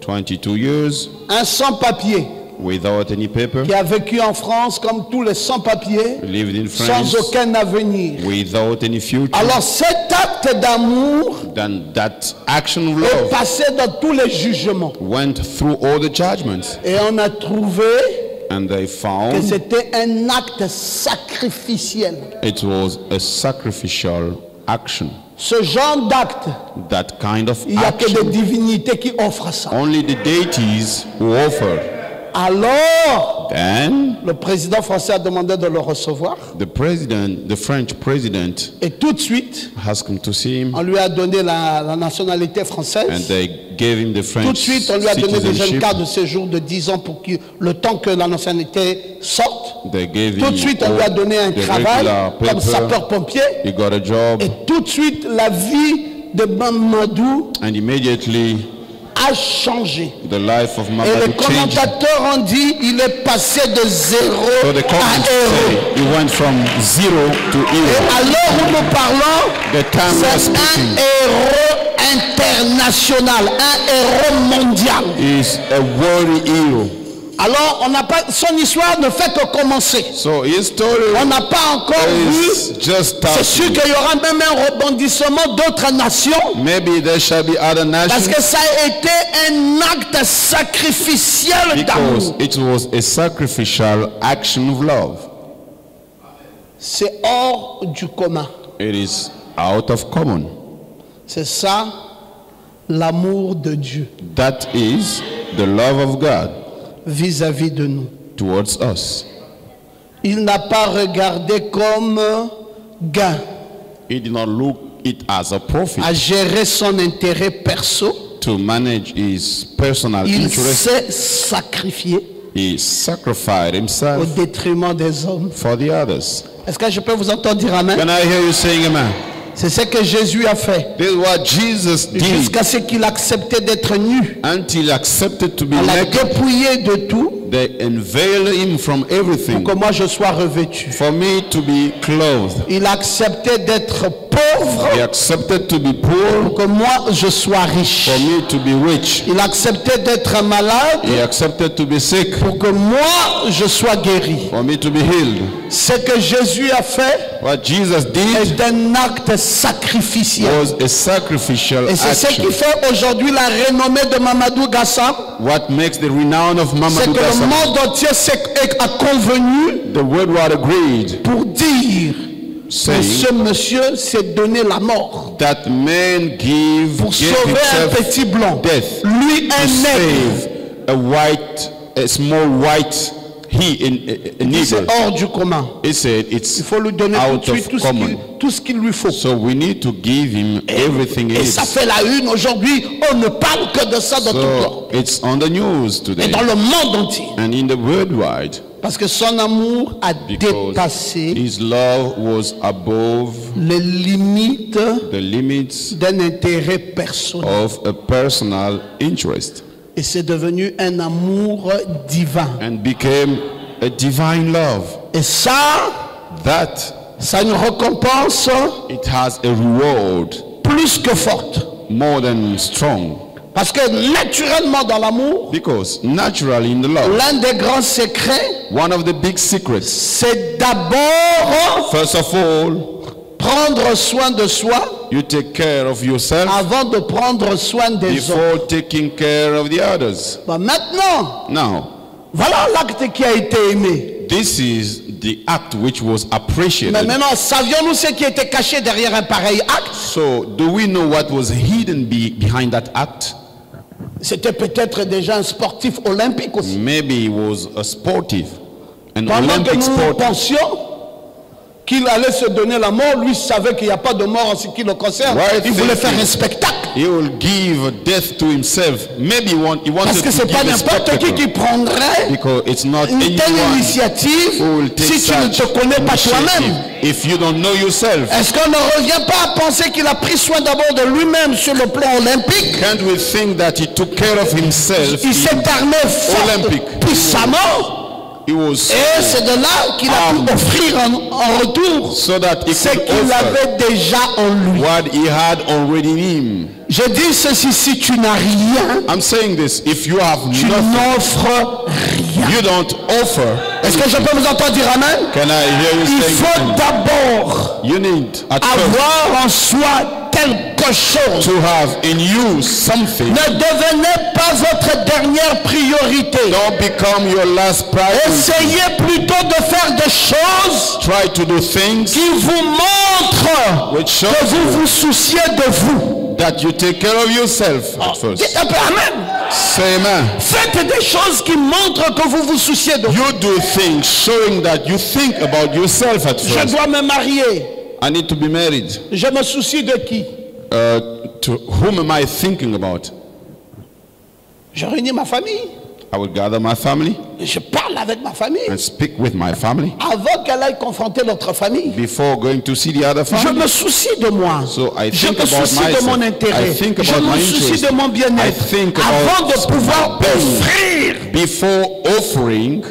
22 years, un sans-papier without any paper, qui a vécu en France comme tous les sans-papiers, lived in sans France, aucun avenir. without any future. Alors cet acte d'amour Then that action of est love passé dans tous les jugements. went through all the judgments, Et on a trouvé and they que found c'était un acte sacrificiel. it was a sacrificial action. Ce genre d'acte, That kind of il n'y a que des action, divinités qui offrent ça. only the deities who offer. Alors, Then le président français a demandé de le recevoir. the French president Et tout de suite, has come to see him, on lui a donné la nationalité and française. they gave him the Tout French de suite, on lui a donné déjà une citizenship. carte de séjour de 10 ans pour que le temps que la nationalité sorte. They gave Tout de him suite, on lui a donné un the travail regular comme paper. sapeur-pompier. He got a job, Et tout de suite, la vie de Mamadou and immediately a changé. the life of Et les Mamadou changed. commentateurs ont dit il est passé de 0 So the à comments héros. say he went from 0 to Et hero. à l'heure où nous parlons, The time we are c'est un speaking héros international, un héros mondial. is a worthy hero. Alors, on n'a pas, son histoire ne fait que commencer. So his story On n'a pas encore is vu. just C'est sûr starting. qu'il y aura même un rebondissement d'autres nations. Maybe there shall be other Parce nations, que ça a été un acte sacrificiel because d'amour. it was a sacrificial action of love. C'est hors du commun. It is out of common. C'est ça, l'amour de Dieu That is the love of God vis-à-vis de nous. towards us. Il n'a pas regardé comme gain He did not look it as a profit à gérer son intérêt perso. to manage his personal Il interest. s'est sacrifié He sacrificed au himself détriment des hommes. for the others. Est-ce que je peux vous entendre dire amen? Can I hear you saying amen? C'est ce que Jésus a fait. This is what Jesus did Jusqu'à ce qu'il acceptait d'être nu. until he accepted to be On l'a naked. dépouillé de tout They unveiled him from pour everything que moi je sois revêtu. for me to be clothed. Il a accepté d'être pauvre He accepted to be poor pour que moi je sois riche. for me to be rich. Il a accepté d'être malade He accepted to be sick pour que moi je sois guéri. for me to be healed. Ce que Jésus a fait What Jesus did est un acte sacrificiel. was a sacrificial Et c'est ce action. qui fait aujourd'hui la renommée de Mamadou Gassam. What makes the renown of C'est Mamadou que le Gassam, monde entier a convenu the worldwide agreed, pour dire que saying ce monsieur s'est donné la mort that man pour gave sauver un himself petit blanc. death Lui, to un nègre. save a small white, a C'est needle. hors du commun. He said it's Il faut lui donner tout out de suite of common. tout ce qu'il lui faut. So we need to give him everything he Et needs. ça fait la une aujourd'hui. On ne parle que de ça dans tout le monde. So it's on the news Et today dans le monde entier. and in the worldwide Parce que son amour a because dépassé his love was above les limites the limits d'un intérêt personnel. of a personal interest Et c'est devenu un amour divin. and became a divine love. Et ça a une récompense It has a reward plus que forte. more than strong, Parce que naturellement dans l'amour, because naturally in the love, l'un des grands secrets, one of the big secrets, c'est d'abord first of all, prendre soin de soi you take care of yourself avant de prendre soin des autres. before taking care of the others. Bon, maintenant, Now, voilà l'acte qui a été aimé. this is the act which was appreciated. Mais maintenant, savions-nous ce qui était caché derrière un pareil acte? So, do we know what was hidden behind that act? C'était peut-être déjà un sportif olympique aussi. Maybe he was a sportive, an Pendant que Olympic nous sportive. pensions qu'il allait se donner la mort, lui savait qu'il n'y a pas de mort en ce qui le concerne. Right, Il voulait thank faire you. un spectacle. He will give death to himself. Maybe he wanted Parce que to c'est pas give a n'importe qui spectacle. prendrait Because it's not une telle anyone initiative who will take si tu ne te such connais pas toi-même. initiative if you don't know yourself. Est-ce qu'on ne revient pas à penser qu'il a pris soin d'abord de lui-même sur le plan olympique? Can't we think that he took care of himself? Il s'est armé fort, Olympique. puissamment. He was Et c'est de là qu'il a pu offrir en retour so that he ce could qu'il offer avait déjà en lui. what he had already in him. Je dis ceci, si tu n'as rien, I'm saying this, if you have tu nothing, n'offres rien. you don't offer. Est-ce que je peux vous entendre dire amen? Can I hear you Il saying faut something? d'abord You need at first avoir en soi quelque chose. to have in you something. Ne devenez pas votre dernière priorité. Don't become your last priority. Essayez plutôt de faire des choses Try to do things qui vous montrent which show que vous vous souciez de vous. that you take care of yourself at Dites first. un peu amen. Say amen. Faites des choses qui montrent que vous vous souciez de vous. You do things showing that you think about yourself at Je first. dois me marier. I need to be married. Je me soucie de qui? To whom am I thinking about? Je réunis ma famille. I will gather my family Je parle avec ma famille. and speak with my family Avant qu'elle aille confronter l'autre famille. before going to see the other Je family. me soucie de moi. So I Je think me about soucie de mon myself. intérêt. I think Je about me my soucie interest. de mon I bien-être. think Avant about de pouvoir my pain. offrir. Before offering.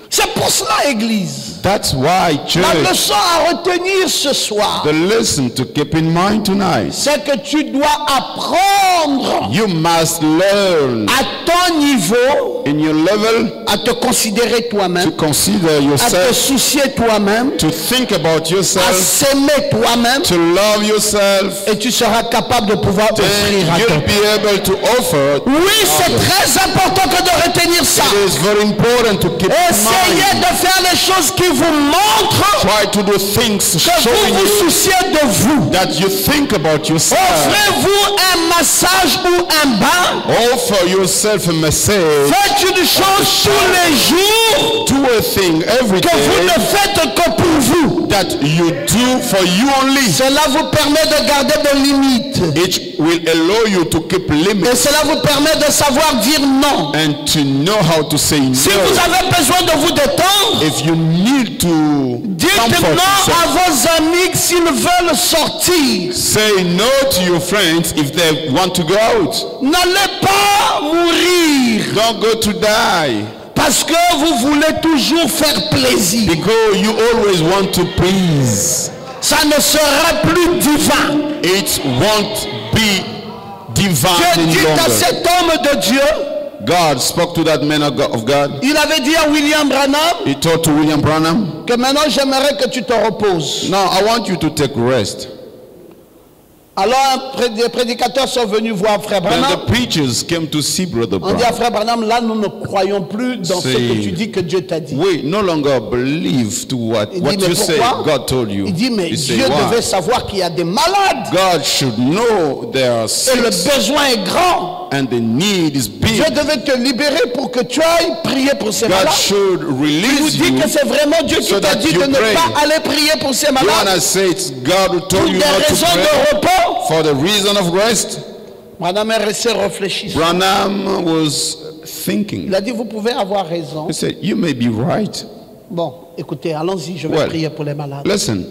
C'est pour cela, Église. That's why, La church, leçon à retenir ce soir, the lesson to keep in mind tonight. c'est que tu dois apprendre You must learn à ton niveau in your level à te considérer to toi-même, consider à te yourself, soucier toi-même, to think about à yourself, s'aimer toi-même, to love yourself. et tu seras capable de pouvoir Then offrir à you'll ton. be able to offer. Oui, c'est très important que de retenir ça. It is very important to keep in Essayez mind. de faire les choses qui vous montrent Try to do things que vous showing vous you souciez de vous. that you think about yourself. Offrez-vous un massage ou un bain. Offer yourself a massage. Faites une chose tous les jours. Do thing every que vous ne day faites que pour vous. that you do for you only. Cela vous permet de garder des limites. It will allow you to keep Et limits cela vous permet de savoir dire non. and to know how to say Si vous no. avez besoin de vous détendre, If you need to dites comfort non à yourself, vos amis s'ils veulent sortir. say no to your friends if they want to go out. N'allez pas mourir Don't go to die parce que vous voulez toujours faire plaisir. because you always want to please. Ça ne sera plus divin. It won't be divine Dieu any dit à longer. cet homme de Dieu, God spoke to that man of God. il avait dit à William Branham He told to William Branham, que maintenant j'aimerais que tu te reposes. now I want you to take rest. Alors des prédicateurs sont venus voir Frère Then Branham. the preachers came to see Brother On dit à Branham. Frère Branham, là nous ne croyons plus dans ce que tu dis que Dieu t'a dit. We no longer believe to what Il dit, mais you say pourquoi? God told you. Il dit, mais He said, Dieu why? devait savoir qu'il y a des malades. God should know there are Et le sick besoin est grand. and the need is big. Dieu devait te libérer pour que tu ailles prier pour ces God malades. should Il vous release dit you. que c'est vraiment Dieu qui so t'a that dit you de ne pray. pas aller prier pour ces You malades. wanna say it's God who Pour told you des not to raisons pray de repos. for the reason of rest? Madame est restée réfléchissant. Branham was thinking. Il a dit, vous pouvez avoir raison. He said, you may be right. Bon, écoutez, allons-y, je vais Well, prier pour les malades. Listen,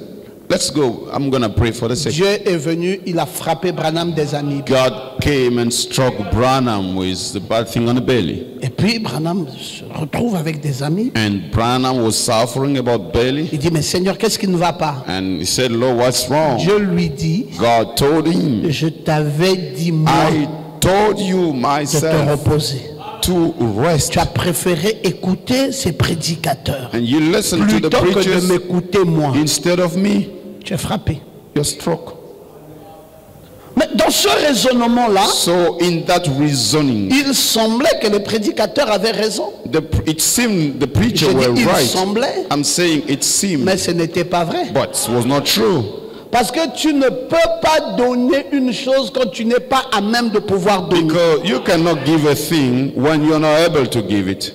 let's go. I'm going to pray for the sick. Dieu est venu, il a frappé Branham des amis. God came and struck Branham with the bad thing on the belly. Et puis Branham se retrouve avec des amis. And Branham was suffering about belly. Il dit, mais Seigneur, qu'est-ce qui ne va pas? And he said, Lord, what's wrong? Dieu lui dit, God told him, je t'avais dit, moi, I told you de te myself reposer. to rest. Tu as préféré écouter ces prédicateurs And you listen to the plutôt que de preachers m'écouter moi. instead of me. Tu es frappé. You're struck. Mais dans ce raisonnement-là, So in that reasoning, il semblait que les prédicateurs avaient raison. it seemed the preacher Je dis, were il right. semblait, I'm saying it seemed, mais ce n'était pas vrai. but it was not true. Parce que tu ne peux pas donner une chose quand tu n'es pas à même de pouvoir donner. Because you cannot give a thing when you're not able to give it.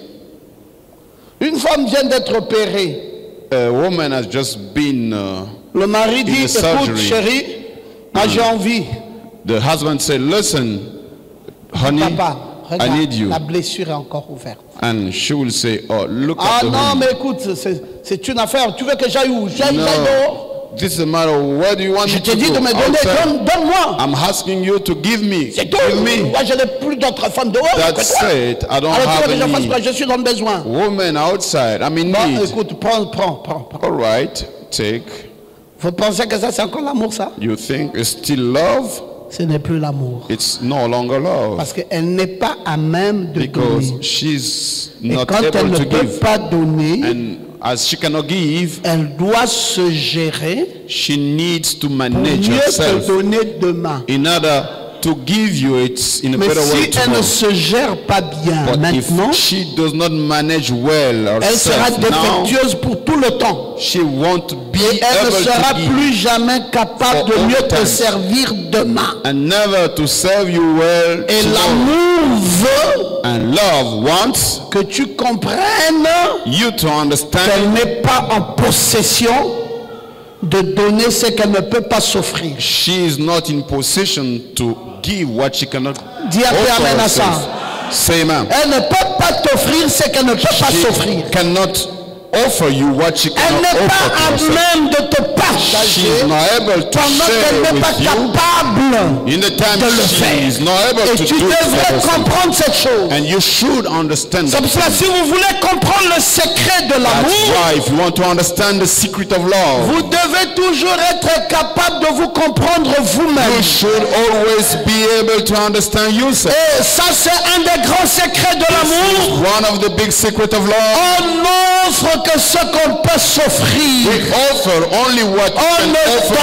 Une femme vient d'être opérée. A woman has just been, Le mari dit, the écoute surgery. chérie, moi j'ai envie. the husband said, listen, honey, Papa, I need regarde, you. la blessure est encore ouverte. And she will say, oh, look Ah at the non, wound. mais écoute, c'est une affaire. Tu veux que j'aille où? J'aille dehors. No, this is a matter of where do you want Je me te to dis go? de me donner, Outside. donne-moi. I'm asking you to give me. C'est tout. Give me. Moi, je n'ai plus d'autres femmes dehors que That's toi. it. I don't Alors tu veux que je have fasse quoi? any Je suis dans le besoin. woman outside. I'm in Bon, need. écoute, prends. All right, take. Vous pensez que ça, c'est encore l'amour, ça? You think it's still love? Ce n'est plus l'amour. It's no longer love. Parce qu'elle n'est pas à même de Because donner. she's Et not quand elle able ne to peut give. pas donner, And as she cannot give, elle doit se gérer she needs to pour manage mieux te herself donner demain. in order to give you it in a Mais better way si elle ne tomorrow. se gère pas bien But maintenant, if she does not manage well elle sera herself now, défectueuse pour tout le temps. she won't be Et elle ne able sera to give plus jamais capable For de all mieux te times. servir demain. and never to serve you well Et tomorrow. l'amour veut And love wants que tu comprennes you to qu'elle understand n'est pas en possession de donner ce qu'elle ne peut pas s'offrir. she is not in position to give what she cannot Dis un peu offer amen à ça. herself. Say amen. Elle ne peut pas t'offrir ce qu'elle ne peut pas s'offrir. She cannot offer you what she Elle cannot n'est pas offer to à herself. même de te She partager is not able to pendant qu'elle share n'est pas with you capable in the time de le she faire. is not able Et to tu do it for devrais herself. comprendre cette chose. And you should understand C'est that. pour cela, si vous voulez comprendre le secret de That's l'amour, why if you want to understand the secret of love, vous devez toujours être capable de vous comprendre vous-même. you should always be able to understand yourself. Et ça, c'est un des grands secrets de l'amour. One of the big secrets of love. On n'offre que ce qu'on peut s'offrir. We offer only what we On can ne offer.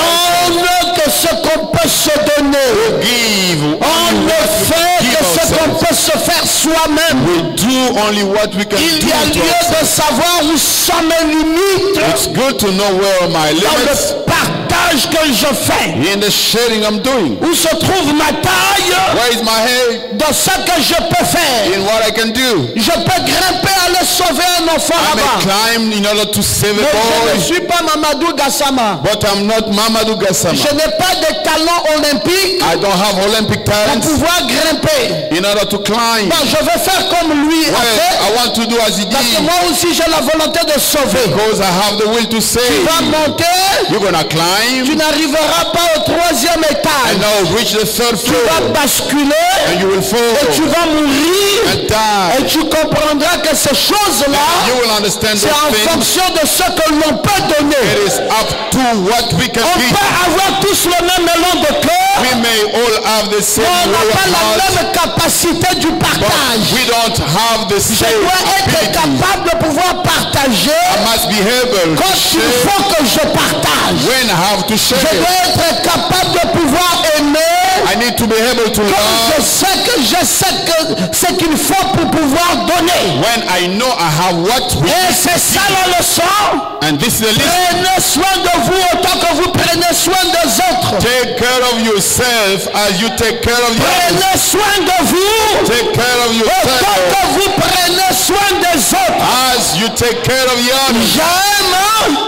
donne que ce qu'on peut se donner. Give On only ne what we fait can give que ce qu'on ourselves. peut se faire soi-même. We do only what we can Il do y a to lieu ourselves. de savoir où sont mes limites It's good to know where are my dans limits le partage que je fais. in the sharing I'm doing. Où se trouve ma taille Where is my head dans ce que je peux faire. in what I can do? Je peux grimper aller sauver un enfant I may là-bas. climb in order to save Mais a je ne boy, suis pas Mamadou Gassama. but I'm not Mamadou Gassama. Je n'ai pas de talent olympique I don't have Olympic pour talents pouvoir grimper. in order to climb. Bon, je vais faire comme lui a Well, fait. I want to do as he Parce que did, moi aussi j'ai la volonté de sauver. because I have the will to Tu save. vas monter, You're gonna tu climb n'arriveras pas au 3e and étage. now reach the third Tu vas floor basculer and you will et fall tu vas mourir. and die. Et tu comprendras que ces choses-là, You will understand c'est en those things. fonction de ce que l'on peut donner. It is up to what we can On give. peut avoir tous le même élan de cœur, We may all have the same mais on n'a way pas of la heart, même capacité du but partage. we don't have the Je same dois être ability. capable de pouvoir partager I must be able to quand il share faut que je partage. when I have to Je share. dois être capable de pouvoir aimer I need to be able to quand love je sais que ce qu'il faut pour pouvoir donner. when I know I have what we Et c'est ça la leçon. and this is the list. Prenez soin de vous autant que vous prenez soin des autres. Take care of yourself as you take care of the others. Prenez soin de vous Take care of autant yourself que vous prenez soin des autres. as you take care of the others. J'aime,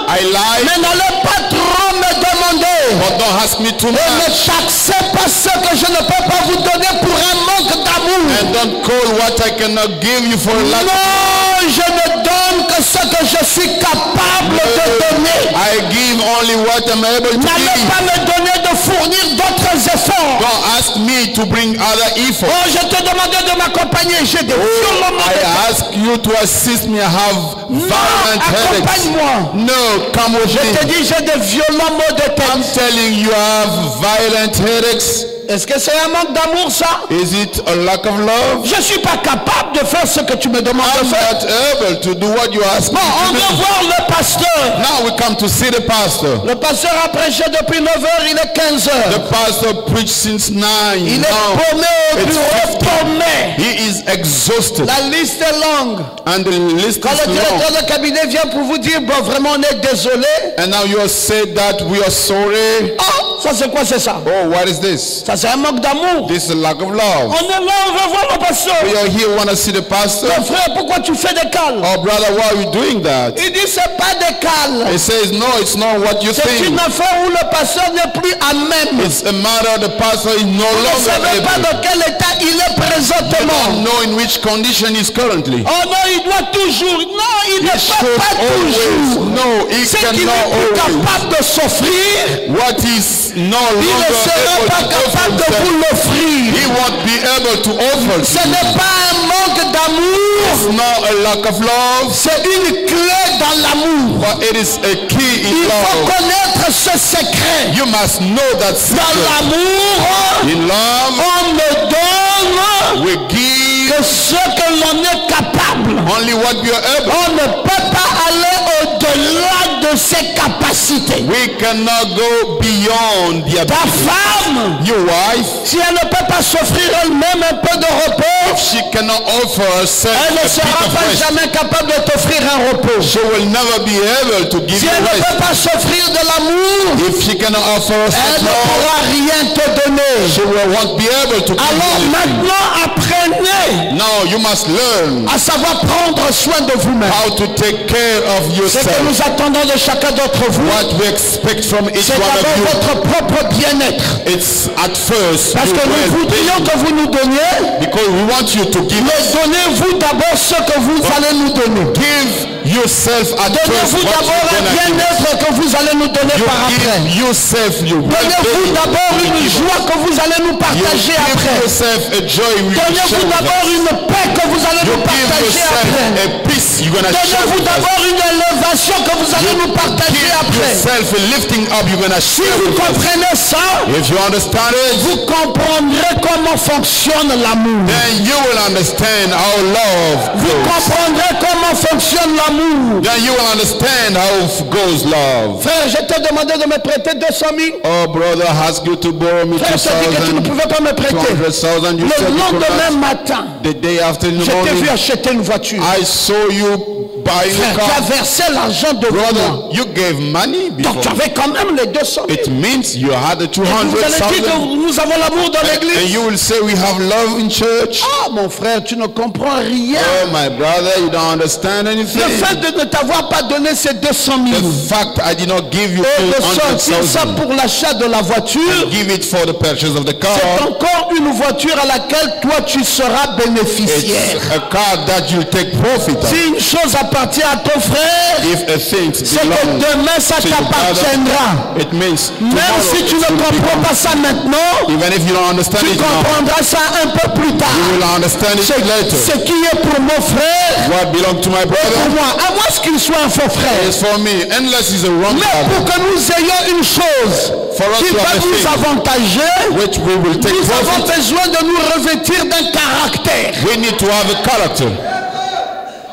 I like, mais n'allez pas trop me demander. but don't ask me too Et ne much. taxez pas ce que je ne peux pas vous donner pour un manque d'amour. And don't call what I cannot give you for a lack of. Non, je ne donne que ce que je suis capable de donner. I give only what I'm able to N'allez give. pas me donner de fournir d'autres efforts. Don't ask me to bring other effort. Oh, je te demandais de m'accompagner. J'ai des violents maux de tête. I ask you to assist me. I have Non, violent headaches. accompagne-moi. No, come with Je te me. dis, j'ai des violents maux de I'm tête. telling you, I have violent headaches. Est-ce que c'est un manque d'amour, ça? Is it a lack of love? Je ne suis pas capable de faire ce que tu me demandes I'm de faire. not able to do what you ask me Bon, on to va do. voir le pasteur. Now we come to see the pastor. Le pasteur a prêché depuis 9 h, il est 15 The h. pastor preached since 9. Il est Now paumé au it's bureau, 50. paumé. He is exhausted. La liste est longue. And the list Quand is le long. directeur de cabinet vient pour vous dire, bon, vraiment, on est désolé. And now you have said that we are sorry. Oh, ça c'est quoi, c'est ça? Oh, what is this? Ça c'est un manque d'amour. This is a lack of love. On est là, on veut voir le pasteur. We are here, want to see the pastor. Mon frère, pourquoi tu fais des cales? Oh, brother, why are you doing that? Il dit, c'est pas des cales. He says, no, it's not what you C'est think. une affaire où le pasteur n'est plus à même. It's a matter the pastor is no Vous ne longer savez pas able. dans quel état il est You présentement. don't know in which condition he's currently. Oh non, il doit toujours. Non, il ne He peut should pas always. toujours. No, he C'est qu'il cannot n'est plus always. capable de s'offrir. What he's no Il ne longer sera able pas to offer capable de himself, vous l'offrir. he won't be able to offer. Ce n'est pas un manque d'amour. It's not a lack of love, C'est une clé dans l'amour. but it is a key in Il faut love. connaître ce secret. You must know that Dans secret. l'amour, In love, on ne donne we give que ce que l'on est capable. only what we are able. On ne peut pas aller au-delà de ses capacités. We cannot go beyond the Ta ability. femme, Your wife, si elle ne peut pas s'offrir elle-même un peu de repos, if she cannot offer herself elle a ne bit sera of pas rest, jamais capable de t'offrir un repos. she will never be able to give Si you elle ne rest. peut pas s'offrir de l'amour, If she cannot offer elle herself ne love, pourra rien te donner. she won't be able to give Alors you anything. maintenant, apprenez Now you must learn à savoir prendre soin de vous-même. how to take care of Ce que yourself. nous attendons de chacun d'entre vous, What we expect from each c'est one of d'abord you, votre propre bien-être. it's at first Parce you que nous will voudrions que vous nous donniez, because we want you to give mais donnez-vous d'abord ce que vous allez nous donner. give yourself at first Donnez-vous what d'abord you're un gonna give. bien-être que vous allez nous donner You par après. give yourself your Donnez-vous d'abord une joie que vous allez nous You partager give après. yourself a joy you Donnez-vous d'abord une paix que vous allez You nous give partager yourself après. a peace you're gonna share Donnez-vous with us. d'abord une élévation que vous allez nous partager Give après. yourself a lifting up you're gonna Si share vous with us. comprenez ça, If you understand it, vous comprendrez comment fonctionne l'amour. then you will understand how love Vous goes. comprendrez comment fonctionne l'amour. Then you will understand how goes love. Frère, je t'ai demandé de me prêter 200 000. Oh, brother, ask you to borrow me Frère, je t'ai dit que tu ne 2,000, pouvais pas me prêter. 200,000. You said Le you could lendemain not. matin, The day after in the je t'ai vu morning, acheter une voiture. I saw you buying Frère, a tu as car. versé l'argent de moi. Brother, you gave money Donc tu before. avais quand même les 200 000. It means you had the Vous allez dire 200,000. que nous avons l'amour dans And l'église. you will say we have love in church. Ah mon frère, tu ne comprends rien. Oh my brother, you don't understand Le anything. fait de ne t'avoir pas donné ces 200 000 The fact I did not give you et de sortir ça 200,000, pour l'achat de la voiture, give it for the purchase of the car. c'est encore une voiture à laquelle toi tu seras bénéficiaire. It's a car that you'll take profit of. Si une chose appartient à ton frère, If a thing c'est que belongs demain ça to your brother, t'appartiendra. it means Même tomorrow si tu it ne will comprends become. pas ça maintenant, Even if you don't understand tu it now, comprendras ça un peu plus tard. you will understand it later. Ce qui est pour mon frère, What belongs to my pour brother moi, à moins qu'il soit un faux frère. is for me, unless he's a wrong Mais pour brother, que nous ayons une chose For us qui to va have a nous thing avantager, which we will take nous avons profit. besoin de nous revêtir d'un caractère. We need to have a character.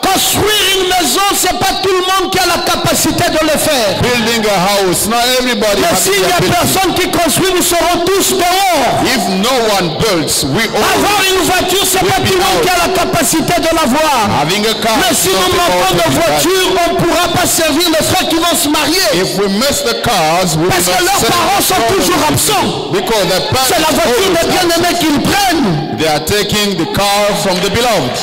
Construire une maison, c'est pas tout le monde qui a la capacité de le faire. Building a house, not everybody Mais has s'il the n'y a ability. personne qui construit, nous serons tous dehors. If no one builds, we all Avoir une voiture, c'est pas tout le monde qui a la capacité de l'avoir. having a car. Mais si nous not manquons de all people. voiture, on ne pourra pas servir les frères qui vont se marier. If we miss the cars, we will Parce que not leurs sell parents sont them. toujours absents. Because the C'est la voiture des parents, bien-aimés qu'ils prennent. they are taking the car from the beloved.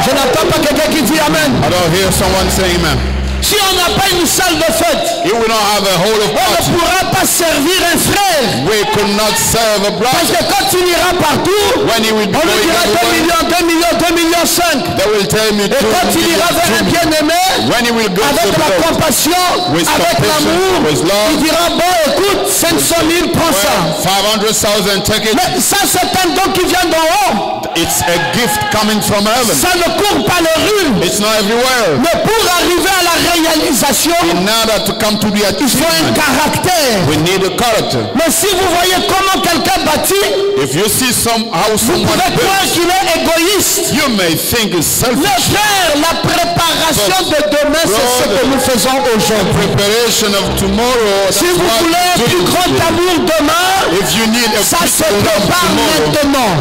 Je n'entends pas quelqu'un qui dit Amen. I don't hear someone saying amen. Si on n'a pas une salle de fête, If we don't have a whole of on ne party, pourra pas servir un frère. we could not serve a Parce brother. que quand il ira partout, When he will be on lui going dira 2 everywhere, millions, 2 millions, 2 millions 5. they will tell me Et quand il ira vers un bien-aimé, when he will go to avec the la beloved, compassion, with avec compassion, l'amour, with love, il dira, bon écoute, 500 000, prends ça. 500,000, take it. Mais ça c'est un don qui vient d'en haut. It's a gift coming from heaven. Ça ne court pas les rues. It's not everywhere. Mais pour arriver à la réalisation, In order to come to the il faut un achievement, caractère. we need a character. Mais si vous voyez comment quelqu'un bâtit, If you see how vous someone pouvez croire builds, qu'il est égoïste. you may think it's Le selfish. frère, la préparation de demain, c'est ce que nous faisons aujourd'hui. Preparation of tomorrow. Si That's vous what voulez un we're plus doing grand today. amour demain, If you need a ça se big love prépare tomorrow, maintenant.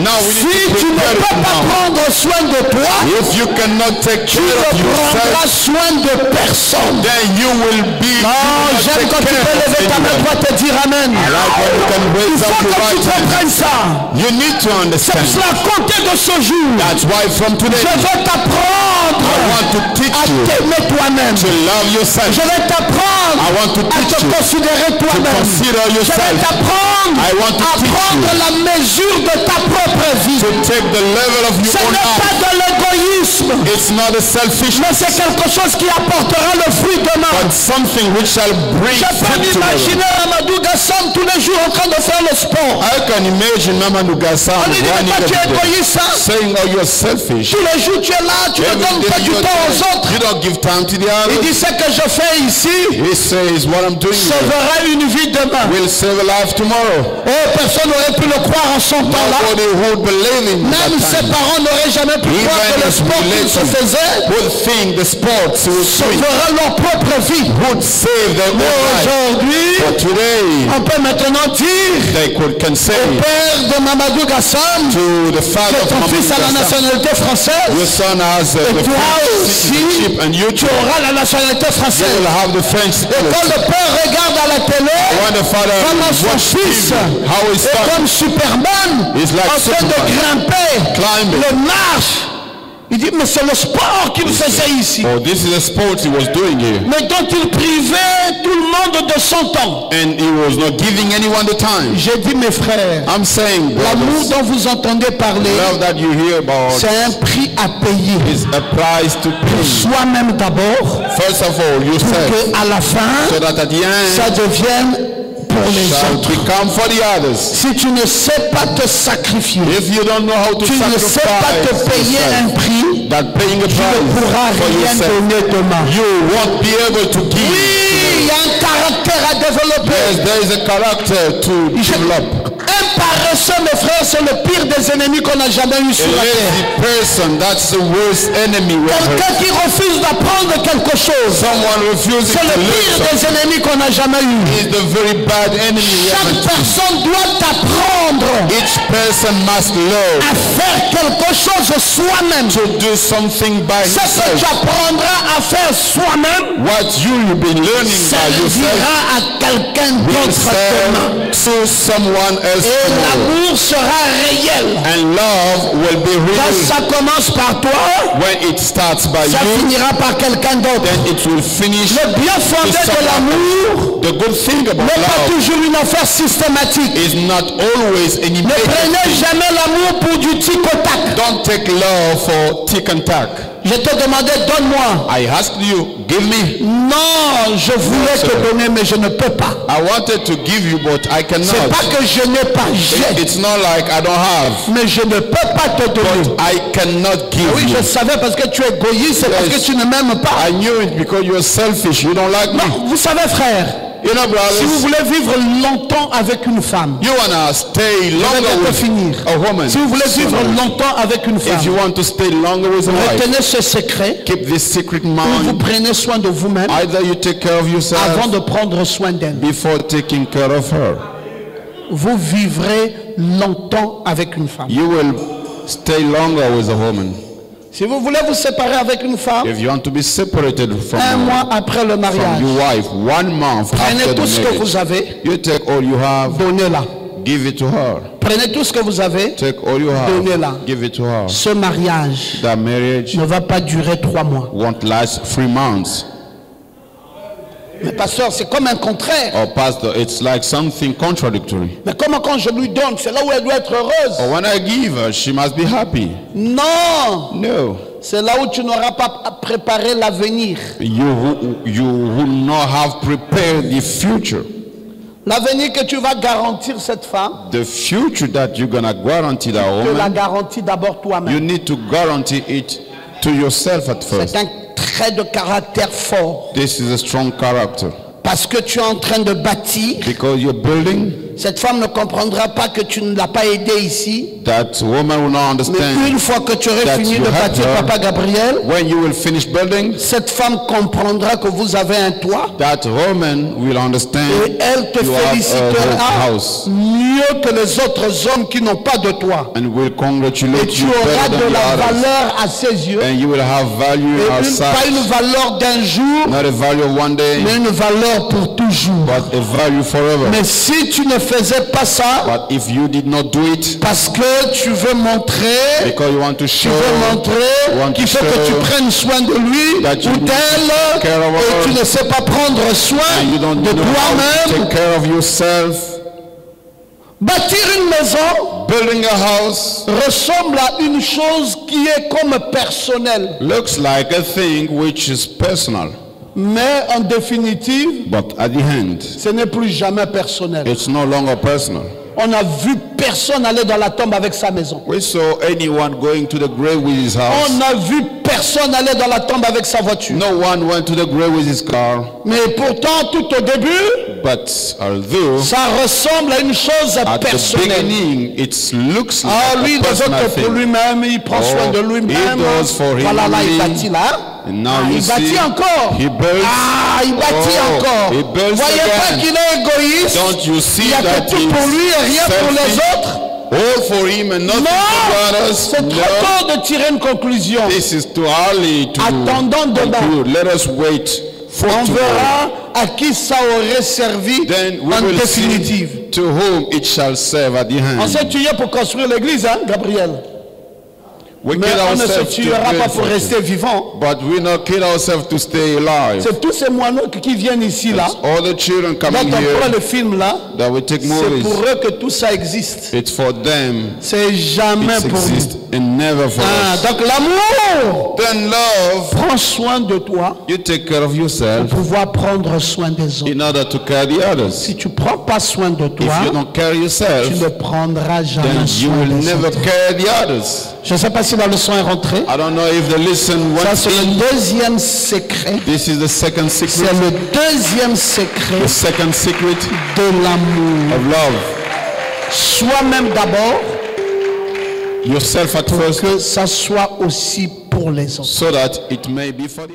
now we Si need to tu ne prepare peux it pas now. prendre soin de toi, If you cannot take tu care ne of prendras yourself, soin de personne. then you will be. Non, j'aime quand tu peux lever ta main droite et dire Amen. I like when you can Il raise faut up your que tu right hand. comprennes ça. You need to C'est understand. pour cela, à compter de ce jour, That's why from today, je veux t'apprendre I want to teach à you t'aimer toi-même. to love yourself. Je vais t'apprendre I want to à teach te you considérer toi-même. consider Je vais yourself. t'apprendre I want to à teach prendre you la mesure de ta propre vie. to take the level of your Ce own n'est pas life. de l'égoïsme, It's not a selfish, mais c'est quelque chose qui apportera le fruit demain. but something which shall bring Je peux fruit tomorrow. m'imaginer Amadou Gassam tous les jours en train de faire le sport. I can imagine Namandu Gassam On lui dit, mais running toi tu es every day, égoïste, hein? saying, oh, you're selfish. Tous les jours tu es là, tu ne Every donnes day pas du you're temps aux there. autres. You don't give time to the Il dit others. ce que je fais ici He says, what I'm doing here sauvera une vie demain. will save a life tomorrow. Oh, personne n'aurait pu le croire en son temps-là. Nobody would believe in Même that ses time. parents n'auraient jamais pu croire que le sport qu'il se faisait would think the sports he was doing sauvera leur propre vie. would save their own Mais life. aujourd'hui, But today, on peut maintenant dire they can say au père de Mamadou Gassam, to the father que of ton Mamadou fils a la Gassam, nationalité française, your son has the et toi French aussi, citizenship and you tu too auras la nationalité will française. have the French Et quand citizenship. le père regarde à la télé, When the father comment son watched fils him, how his est son comme Superman, is like en train de Superman, grimper, climbing. le marche. Il dit, mais c'est le sport qu'il faisait ici. Oh, this is a sport he was doing here. Mais dont il privait tout le monde de son temps. And he was not giving anyone the time. J'ai dit, mes frères, I'm saying, l'amour brothers, dont vous entendez parler, love that you hear about c'est un prix à payer. is a price to pay. Soi-même d'abord, First of all, pour yourself, qu'à la fin, so that at the ça end devienne pour les shall autres. become for the others. Si tu ne sais pas te sacrifier, If you don't know how to tu ne sais pas te sacrifice payer un yourself, prix, that paying a tu ne price pourras for rien yourself, donner demain. you won't be able to give. Oui, il y a un caractère à développer. Yes, there is a character to develop. Un soeurs, mes frères, c'est le pire des ennemis qu'on a jamais eu A sur la terre. lazy person, that's the worst enemy we ever. Quelqu'un qui refuse d'apprendre quelque chose, Someone refusing c'est le to pire learn des ennemis qu'on a jamais eu. is the very bad enemy we Chaque ever seen. personne doit apprendre Each person must learn à faire quelque chose soi-même. to do something by Ce que tu himself. apprendras à faire soi-même What you've been learning by yourself servira à quelqu'un will d'autre demain. serve to someone else Et tomorrow. l'amour sera réel. And love will be Quand real. ça commence par toi, When it starts by ça you, finira par quelqu'un d'autre. then it will finish. Le bien fondé de l'amour The good thing about n'est pas love toujours une affaire systématique. is not always an Ne immediate prenez thing. jamais l'amour pour du tic au tac. Don't take love for tick and tack. Je te demandais, donne-moi. I asked you, give me. Non, je voulais te donner, mais je ne peux pas. I wanted to give you, but I C'est cannot. pas que je n'ai pas, j'ai. It's not like I don't have, Mais je ne peux pas te donner. but I cannot give Oui, you. je savais parce que tu es égoïste, c'est parce Yes. que tu ne m'aimes pas. I knew it because you're selfish. You don't like me. Non, vous savez, frère, You know, si vous brothers, voulez vivre longtemps avec une femme, you wanna stay je vais longer bientôt with finir. a woman. Si vous voulez vivre longtemps avec une If you femme, want to stay longer with a wife, retenez ce secret. keep this secret Ou vous mind. prenez soin de vous-même Either you take care of avant yourself de prendre soin d'elle. before taking care of her. Vous vivrez longtemps avec une femme. You will stay longer with a woman. Si vous voulez vous séparer avec une femme, If you want to be separated from un mois après le from mariage, your wife, 1 month prenez after tout the ce que vous marriage, avez, you take all you have, donnez-la. give it to her. Prenez tout ce que vous avez, Take all you Donnez-la. have, give it to her. ce mariage That marriage ne va pas durer 3 mois. won't last 3 months. Mais pasteur, c'est comme un contraire. Or pastor, it's like something contradictory. Mais comment quand je lui donne, c'est là où elle doit être heureuse. Or when I give her, she must be happy. Non, No. c'est là où tu n'auras pas préparé l'avenir. You will not have prepared the future. L'avenir que tu vas garantir cette femme, The future that you're going to guarantee that tu la woman, garantis d'abord you toi-même. need to guarantee it to yourself at C'est first. un trait de caractère fort. This is a strong character. Parce que tu es en train de bâtir, Because you're building, cette femme ne comprendra pas que tu ne l'as pas aidée ici. that woman will not Mais understand. une fois que tu aurais that fini you de have bâtir, her. Papa Gabriel, When you will finish building, cette femme comprendra que vous avez un toit that woman will understand et elle te you have a félicitera house mieux que les autres hommes qui n'ont pas de toit. and will Et congratulate tu you auras better de than la the others. valeur à ses yeux. And you will have value Et pas outside, une valeur d'un jour, not a value of one day, mais une valeur pour toujours. but a value forever. Mais si tu ne faisais pas ça, But if you did not do it, parce que tu veux montrer, because you want to tu show veux montrer want to qu'il faut que tu show prennes soin de lui that you ou need to take care of d'elle, et her, tu ne sais pas prendre soin and you don't de know how to toi-même, take care of yourself, bâtir une maison building a house ressemble à une chose qui est comme personnelle. looks like a thing which is personal, Mais en définitive, but at the end, ce n'est plus jamais personnel. it's no longer personal. On n'a vu personne aller dans la tombe avec sa maison. We saw anyone going to the grave with his On house. n'a vu personne aller dans la tombe avec sa voiture. No one went to the grave with his car, Mais pourtant, tout au début, but although ça ressemble à une chose at the personnelle. beginning it looks Ah, like lui, a il développe personal pour thing. lui-même, il prend soin de lui-même. he does for him Voilà, là, il only. bâtit là. And now Ah, you il bâtit see, encore. he builds. Ah, il bâtit Oh, encore. he builds Voyez pas again. qu'il est égoïste. Don't you see Il y a that que tout pour lui et rien pour les selfish? autres. All for him and nothing for Non, others? c'est No. trop tôt de tirer une conclusion. This is too early to Attendons demain. conclude. Let us wait for On tomorrow. verra à qui ça aurait servi Then we en will définitive. see to whom it shall serve at the On end. s'est tué pour construire l'église, hein, Gabriel. We Mais kill on ne se ourselves to tuera build pas pour for rester it. vivant. But we not kill ourselves to stay alive. C'est tous ces moineaux qui viennent ici là. All the children Quand coming on prend here le film là, that we take c'est movies, pour eux que tout ça existe. it's for them. C'est jamais It pour nous. exists and never for Ah, us. donc l'amour, Then love, prends soin de toi you take care of yourself pour pouvoir prendre soin des autres. in order to care the others. Si tu prends pas soin de If toi, you don't care tu yourself, ne prendras then jamais you soin will des never autres. care the others. Je ne sais pas si la leçon est rentrée. I don't know if the lesson Ça went c'est in. le deuxième secret. This is the second C'est secret. le deuxième secret The second secret de l'amour. of love. soi-même d'abord, yourself at pour first, que ça soit aussi pour les autres. so that it may be for the